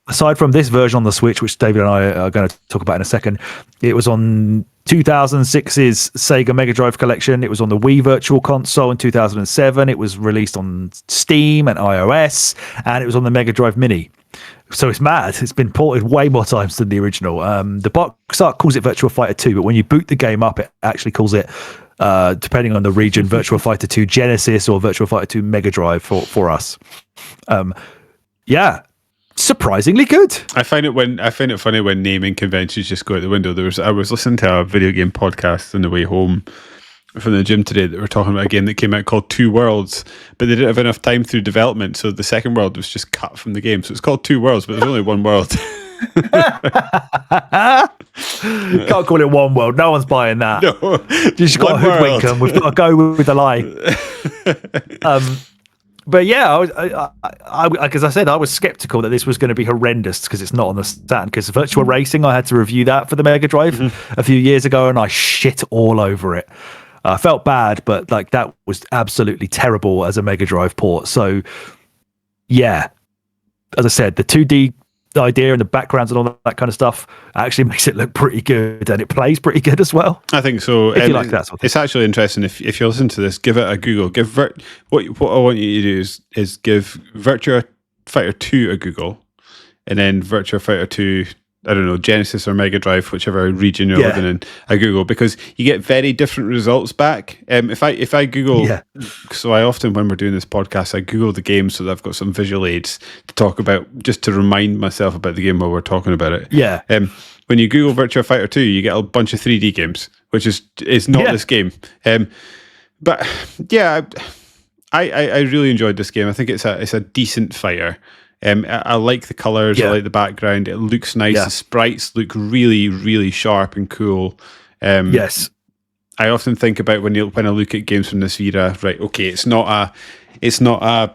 aside from this version on the Switch, which David and I are going to talk about in a second, it was on 2006's Sega Mega Drive collection. It was on the Wii Virtual Console in 2007. It was released on Steam and iOS, and it was on the Mega Drive Mini. So it's mad. It's been ported way more times than the original. The box art calls it Virtua Fighter 2, but when you boot the game up, it actually calls it, depending on the region, Virtua Fighter 2 Genesis or Virtua Fighter 2 Mega Drive for us. Surprisingly good. I find it funny when naming conventions just go out the window. I was listening to a video game podcast on the way home from the gym today that were talking about a game that came out called Two Worlds, but they didn't have enough time through development, so the second world was just cut from the game. So it's called Two Worlds, but there's only one world. Can't call it one world. No one's buying that. No, you just got to hoodwink them. We've got to go with the lie. But yeah, as I said, I was skeptical that this was going to be horrendous because it's not on the Saturn. Because Virtua Racing, I had to review that for the Mega Drive a few years ago, and I shit all over it. I felt bad, but that was absolutely terrible as a Mega Drive port. So yeah, as I said, the 2D idea and the backgrounds and all that kind of stuff actually makes it look pretty good, and it plays pretty good as well. I think so. If you like that sort of thing. It's actually interesting. If you listen to this, give it a Google. What I want you to do is give Virtua Fighter 2 a Google, and then Virtua Fighter 2, I don't know, Genesis or Mega Drive, whichever region you're living in, a Google, because you get very different results back. If I Google, so I often, when we're doing this podcast, I Google the game so that I've got some visual aids to talk about, just to remind myself about the game while we're talking about it. Yeah. When you Google Virtua Fighter 2, you get a bunch of 3D games, which is not this game. But yeah, I really enjoyed this game. I think it's a decent fighter. I like the colours, I like the background, it looks nice, the sprites look really, really sharp and cool. Yes. I often think about when I look at games from this era, right, okay, it's not a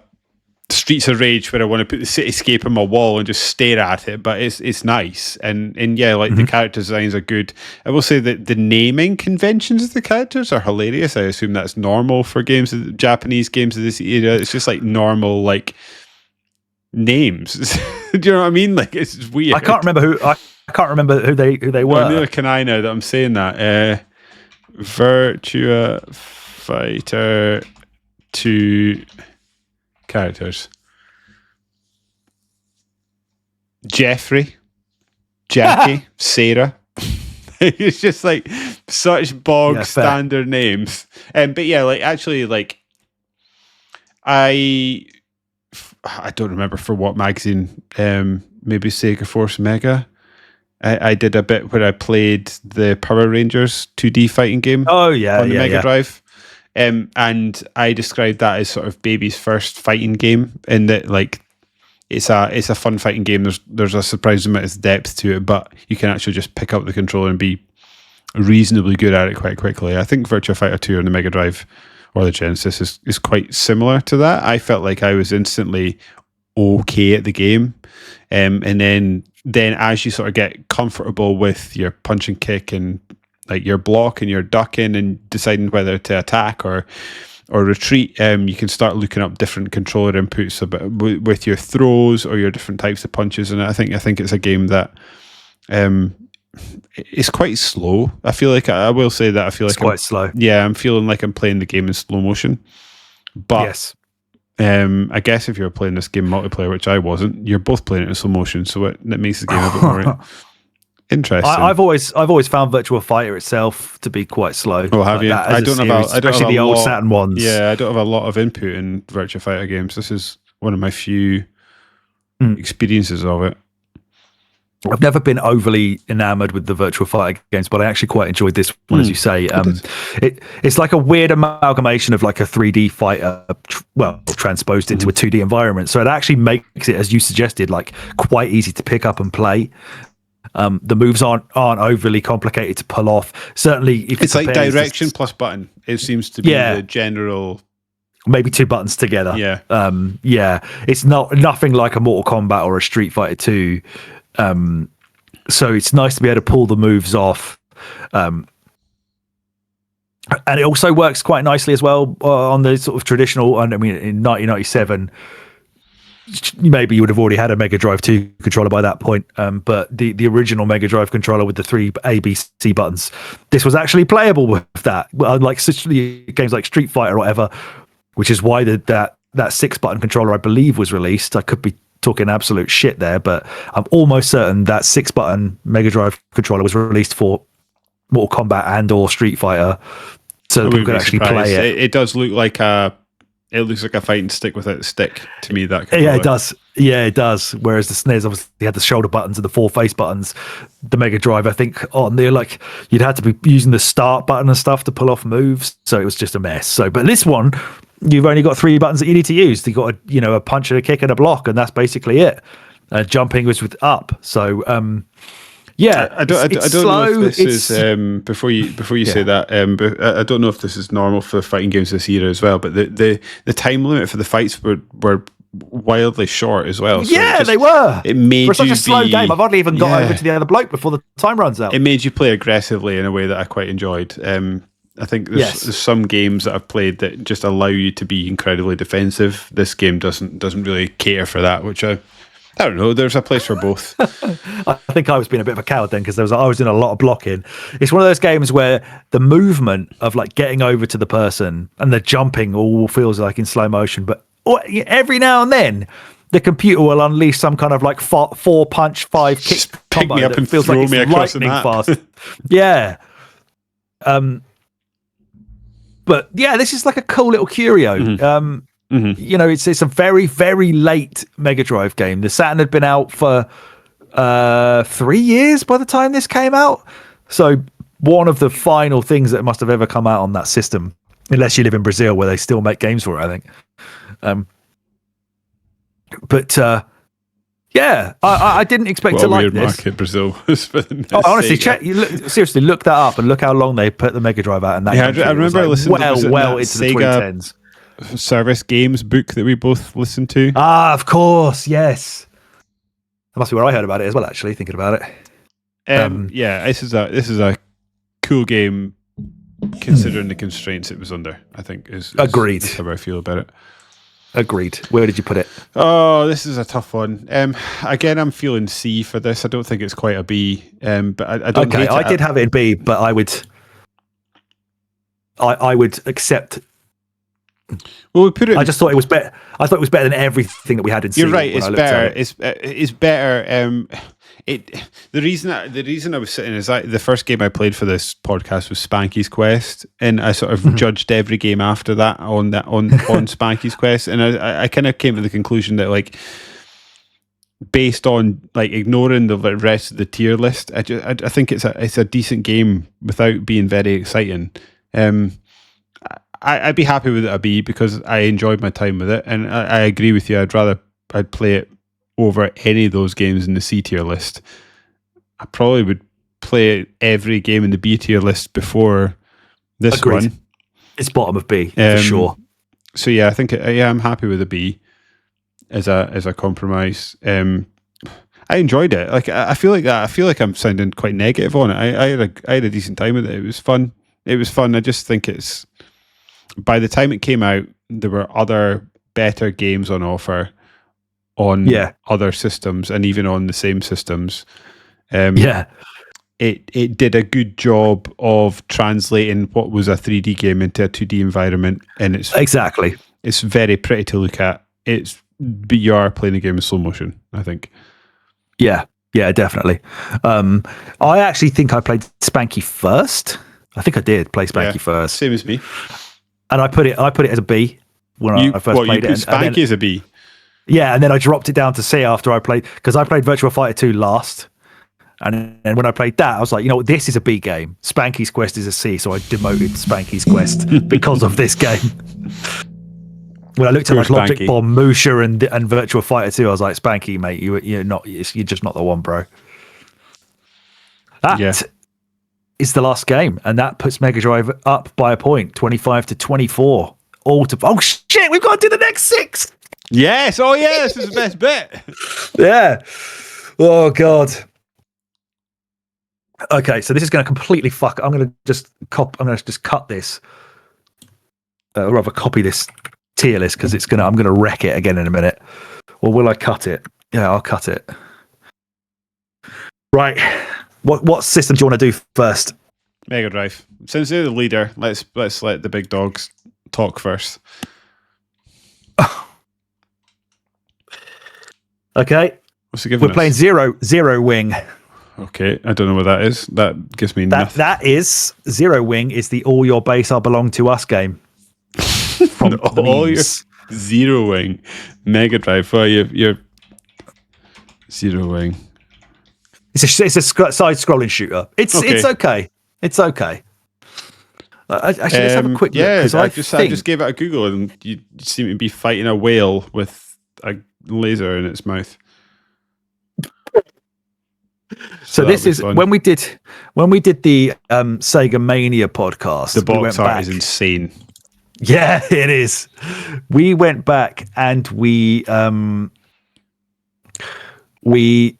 Streets of Rage where I want to put the cityscape on my wall and just stare at it, but it's nice. And the character designs are good. I will say that the naming conventions of the characters are hilarious. I assume that's normal for Japanese games of this era. It's just like normal, like, names. Do you know what I mean? Like, it's weird. I can't remember who they were. Well, neither can I now that I'm saying that. Virtua Fighter 2 characters. Jeffrey, Jackie, Sarah. It's just like such bog fair. standard names. But yeah, like actually, like I don't remember for what magazine. Maybe Sega Force Mega. I did a bit where I played the Power Rangers 2D fighting game. Oh yeah, on the Mega Drive. And I described that as sort of baby's first fighting game, in that like it's a fun fighting game. There's a surprising amount of depth to it, but you can actually just pick up the controller and be reasonably good at it quite quickly. I think Virtua Fighter 2 on the Mega Drive or the Genesis is quite similar to that. I felt like I was instantly okay at the game, and then as you sort of get comfortable with your punch and kick and like your block and your ducking and deciding whether to attack or retreat, you can start looking up different controller inputs with your throws or your different types of punches. And I think it's a game that it's quite slow. I feel like I will say that I feel like it's quite slow. Yeah, I'm feeling like I'm playing the game in slow motion. But yes. I guess if you're playing this game multiplayer, which I wasn't, you're both playing it in slow motion, so that makes the game a bit more interesting. I've always found Virtua Fighter itself to be quite slow. Oh, have you? I don't have especially the old Saturn ones. Yeah, I don't have a lot of input in Virtua Fighter games. This is one of my few experiences of it. I've never been overly enamored with the Virtua Fighter games, but I actually quite enjoyed this one, as you say. It's like a weird amalgamation of like a 3D fighter, transposed into a 2D environment. So it actually makes it, as you suggested, like quite easy to pick up and play. The moves aren't overly complicated to pull off. Certainly, if it's like direction plus button. It seems to be the general. Maybe two buttons together. Yeah. It's nothing like a Mortal Kombat or a Street Fighter 2. So it's nice to be able to pull the moves off. And it also works quite nicely as well on the sort of traditional. I mean, in 1997, maybe you would have already had a Mega Drive 2 controller by that point. But the original Mega Drive controller with the 3 A, B, C buttons, this was actually playable with that. Unlike games like Street Fighter or whatever, which is why that 6-button controller, I believe, was released. I could be talking absolute shit there, but I'm almost certain that 6-button Mega Drive controller was released for Mortal Kombat and or Street Fighter, so that people could actually play it. It does look like it looks like a fighting stick without a stick to me. That controller. Yeah, it does. Yeah, it does. Whereas the SNES obviously had the shoulder buttons and the 4 face buttons. The Mega Drive, I think, you'd had to be using the start button and stuff to pull off moves, so it was just a mess. So, but this one, you've only got 3 buttons that you need to use. You've got a punch and a kick and a block, and that's basically it. Jumping was with up. So I don't know if this is before you say that. But I don't know if this is normal for fighting games this era as well. But the time limit for the fights were wildly short as well. So they were. It made for such a slow game. I've hardly even got over to the other bloke before the time runs out. It made you play aggressively in a way that I quite enjoyed. I think there's some games that I've played that just allow you to be incredibly defensive. This game doesn't really cater for that, which I don't know. There's a place for both. I think I was being a bit of a coward then because I was doing a lot of blocking. It's one of those games where the movement of like getting over to the person and the jumping all feels like in slow motion, but every now and then the computer will unleash some kind of like 4 punch, 5 kick pick combo me up that and feels throw like me it's across the lightning map. fast. Yeah. But yeah, this is like a cool little curio. It's a very, very late Mega Drive game. The Saturn had been out for 3 years by the time this came out. So one of the final things that must have ever come out on that system, unless you live in Brazil where they still make games for it, I think. I didn't expect to like this. Market Brazil. Honestly, seriously, look that up and look how long they put the Mega Drive out. And that I remember listening to into Sega the 2010s. Service Games book that we both listened to. Of course, yes. That must be where I heard about it as well. Actually, thinking about it. This is a cool game considering the constraints it was under. I think is agreed. That's how I feel about it. Agreed. Where did you put it? Oh, this is a tough one. Again, I'm feeling C for this. I don't think it's quite a B. But I don't. Okay, I did have it in B, but I would accept. Well, we put it. I just thought it was better. I thought it was better than everything that we had in C. You're right. It's better. It's better. The reason I was sitting is that the first game I played for this podcast was Spanky's Quest, and I sort of judged every game after that on Spanky's Quest, and I kind of came to the conclusion that, like, based on, like, ignoring the rest of the tier list, I think it's a decent game without being very exciting. I'd be happy with it a B because I enjoyed my time with it, and I agree with you. I'd play it over any of those games in the C tier list. I probably would play every game in the B tier list before this Agreed. one. It's bottom of B for sure. So yeah, I think I'm happy with a B as a compromise. I enjoyed it. Like, I feel like I'm sounding quite negative on it. I had a decent time with it. It was fun. I just think by the time it came out, there were other better games on offer on other systems and even on the same systems. It did a good job of translating what was a 3D game into a 2D environment, and it's very pretty to look at. But you are playing a game in slow motion, I think. Yeah, definitely. I actually think I played Spanky first. I think I did play Spanky first. Same as me. And I put it as a B when I first played it. Spanky as a B. Yeah, and then I dropped it down to C after I played, because I played Virtua Fighter 2 last. And then when I played that, I was like, you know what, this is a B game. Spanky's Quest is a C, so I demoted Spanky's Quest because of this game. When I looked at like Logic Bomb, Musha, and Virtua Fighter 2, I was like, Spanky, mate, you're just not the one, bro. That is the last game, and that puts Mega Drive up by a point, 25-24. Oh shit, we've got to do the next 6. Yes. Oh yeah, this is the best bit. Yeah. Oh god. Okay, so this is going to completely fuck. I'm going to just cut this. Or rather, copy this tier list because I'm going to wreck it again in a minute. Or will I cut it? Yeah, I'll cut it. Right. What system do you want to do first? Mega Drive. Since they're the leader, let's let the big dogs talk first. Okay. What's it giving us? We're playing Zero Wing. Okay, I don't know what that is. That gives me nothing. That is Zero Wing is the All Your Base Are Belong to Us game. From all your Zero Wing Mega Drive. Well, you're Zero Wing. It's a side-scrolling shooter. It's okay. It's okay. Actually, let's have a quick look. Yeah, I just gave it a Google, and you seem to be fighting a whale with a laser in its mouth. So this is fun. when we did the Sega Mania podcast. The box art is insane. Yeah, it is. We went back and we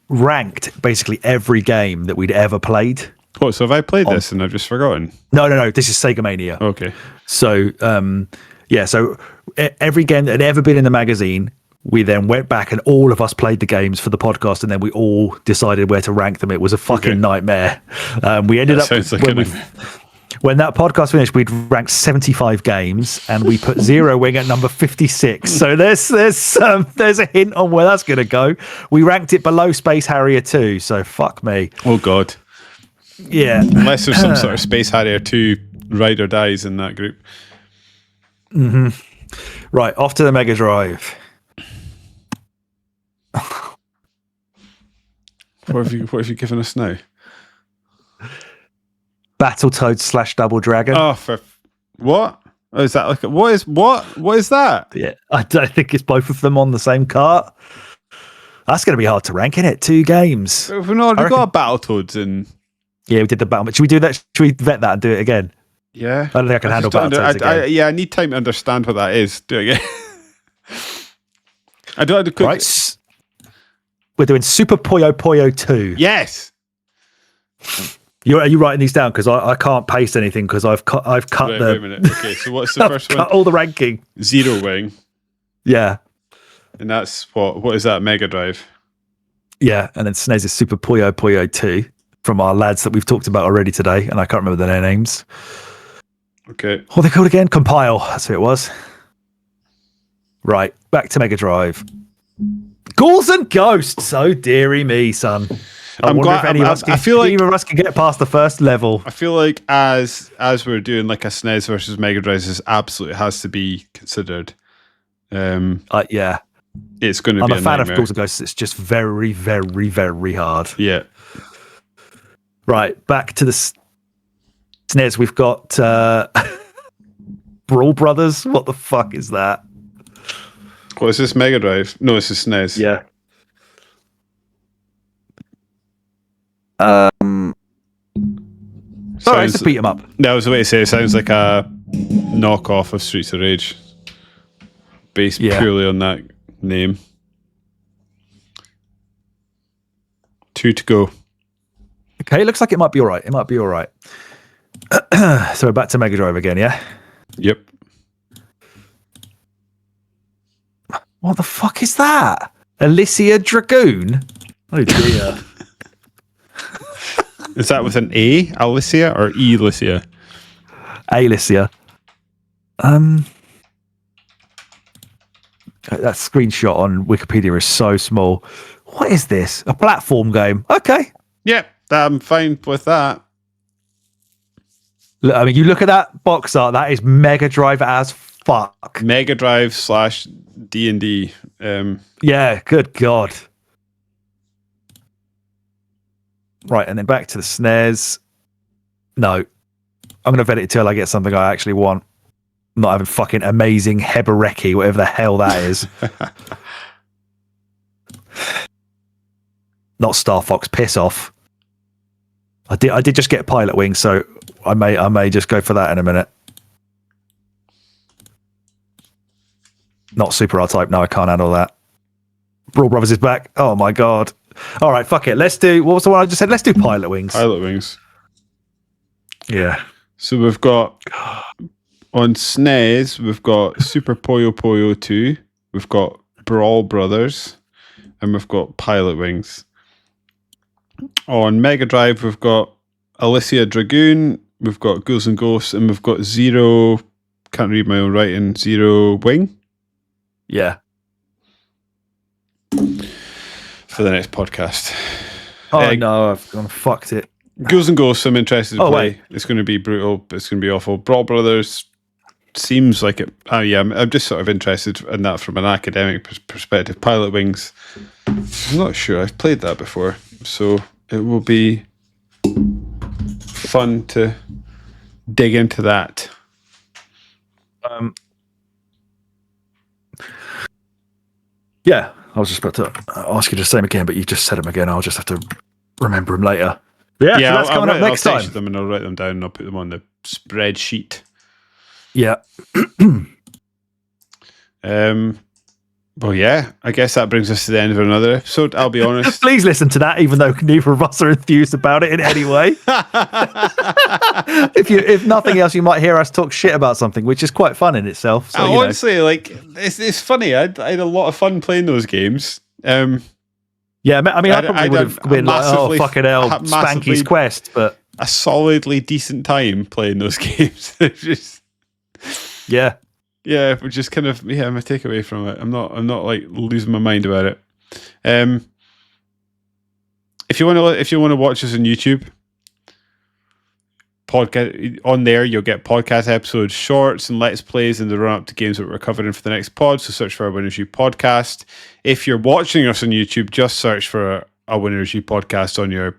ranked basically every game that we'd ever played. Oh, so have I played this and I've just forgotten? No. This is Sega Mania. Okay. So so every game that had ever been in the magazine, we then went back and all of us played the games for the podcast, and then we all decided where to rank them. It was a fucking nightmare. We ended up when that podcast finished, we'd ranked 75 games, and we put Zero Wing at number 56. So there's a hint on where that's going to go. We ranked it below Space Harrier 2. So fuck me. Oh god. Yeah. Unless there's some sort of Space Harrier 2 ride or dies in that group. Mm-hmm. Right, off to the Mega Drive. What have you given us now? Battletoads / Double Dragon. Oh, for what? Oh, is that like what is that? Yeah, I don't think it's both of them on the same cart. That's going to be hard to rank, isn't it? 2 games. We've already got Battletoads in. Yeah, we did the battle. Should we do that? Should we vet that and do it again? Yeah, I don't think I can handle Battletoads again. I need time to understand what that is. Do it again. I don't have to cook. Right. We're doing Super Puyo Puyo 2. Yes. Are you writing these down? Because I can't paste anything because I've cut wait a minute. Okay, so what's the first one? Cut all the ranking. Zero Wing. Yeah. And that's what is that? Mega Drive. Yeah, and then SNES is Super Puyo Puyo 2 from our lads that we've talked about already today, and I can't remember their names. Okay. What are they called again? Compile. That's who it was. Right, back to Mega Drive. Ghouls and Ghosts. Oh, dearie me, son. I wonder if any of us can get past the first level. I feel like as we're doing like a SNES versus Mega Drive, this absolutely has to be considered. Yeah. It's going to be a fan nightmare. of Ghouls and Ghosts. It's just very, very, very hard. Yeah. Right, back to the SNES. We've got Brawl Brothers. What the fuck is that? What is this, Mega Drive? No, this is SNES. Yeah. Sorry, it's a beat 'em up. That was the way to say it. Sounds like a knockoff of Streets of Rage, based purely on that name. 2 to go. Okay, looks like it might be all right. It might be all right. So back to Mega Drive again, yeah? Yep. What the fuck is that? Alicia Dragoon? Oh dear. Is that with an A, Alicia, or E, Alicia? Alicia. That screenshot on Wikipedia is so small. What is this? A platform game? Okay. Yep, I'm fine with that. I mean, you look at that box art, that is Mega Drive as fuck. Mega Drive / D&D. Yeah, good God. Right, and then back to the SNES. No. I'm going to vet it till I get something I actually want. I'm not having fucking amazing Hebereki, whatever the hell that is. Not Star Fox, piss off. I did just get Pilot Wings, so I may just go for that in a minute. Not Super R-Type, no, I can't handle that. Brawl Brothers is back. Oh my God. All right, fuck it. Let's do, what was the one I just said? Let's do Pilot Wings. Pilot Wings. Yeah. So we've got, on SNES, we've got Super Puyo Puyo 2, we've got Brawl Brothers, and we've got Pilot Wings. On Mega Drive, we've got Alicia Dragoon, we've got Ghouls and Ghosts, and we've got Zero, can't read my own writing, Zero Wing. Yeah. For the next podcast. Oh no, I've gone fucked it. Ghouls and Ghosts, I'm interested to play. Wait. It's going to be brutal, but it's going to be awful. Brawl Brothers seems like it. Oh yeah, I'm just sort of interested in that from an academic perspective. Pilot Wings, I'm not sure. I've played that before, so it will be fun to dig into that. Yeah, I was just about to ask you the same again, but you just said them again. I'll just have to remember them later. Yeah, so that's coming up next time. Them and I'll write them down and I'll put them on the spreadsheet. Yeah. Well, yeah, I guess that brings us to the end of another episode. I'll be honest. Please listen to that, even though neither of us are enthused about it in any way. If nothing else, you might hear us talk shit about something, which is quite fun in itself. So, honestly, like it's funny. I had a lot of fun playing those games. Yeah, I mean, I probably would have been like, oh, fucking hell, Spanky's Quest, but a solidly decent time playing those games. Just, yeah, which is kind of my takeaway from it. I'm not like losing my mind about it. If you want to watch us on YouTube, podcast on there, you'll get podcast episodes, shorts, and let's plays in the run up to games that we're covering for the next pod. So search for a Winners U podcast. If you're watching us on YouTube, just search for a Winners U podcast on your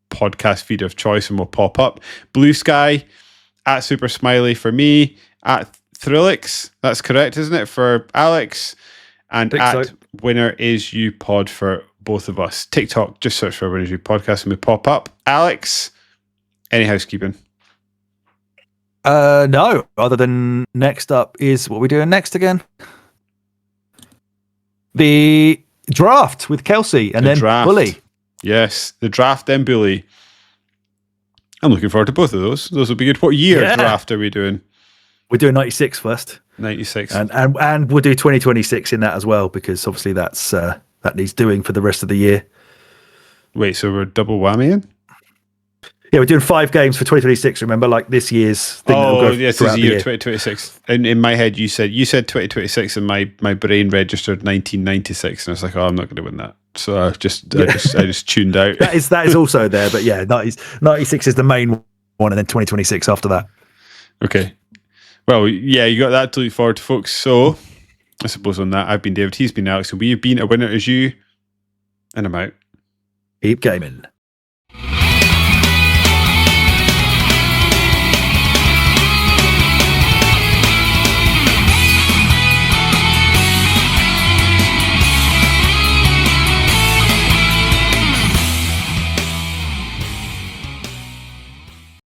podcast feed of choice, and we'll pop up. Blue Sky at Super Smiley for me, at Thrillix, that's correct, isn't it, for Alex, and at so. Winner is You Pod for both of us. TikTok, just search for Winner is You podcast and we pop up. Alex, any housekeeping? No, other than next up is what we're doing next again. The draft with Kelsey and then draft. Bully. Yes, the draft then Bully. I'm looking forward to both of those. Those will be good. What year draft are we doing? We're doing 96 first. 96. And we'll do 2026 in that as well, because obviously that's that needs doing for the rest of the year. Wait, so we're double whammying? Yeah, we're doing 5 games for 2026, remember? Like this year's thing. Oh, yes, this is year 2026. In my head, you said 2026, and my brain registered 1996, and I was like, oh, I'm not going to win that. so I just tuned out. That is also there, but yeah, 96 is the main one, and then 2026 after that. Okay. Well, yeah, you got that to look forward to, folks. So, I suppose on that, I've been David, he's been Alex, and we have been A Winner Is You, and I'm out. Keep gaming.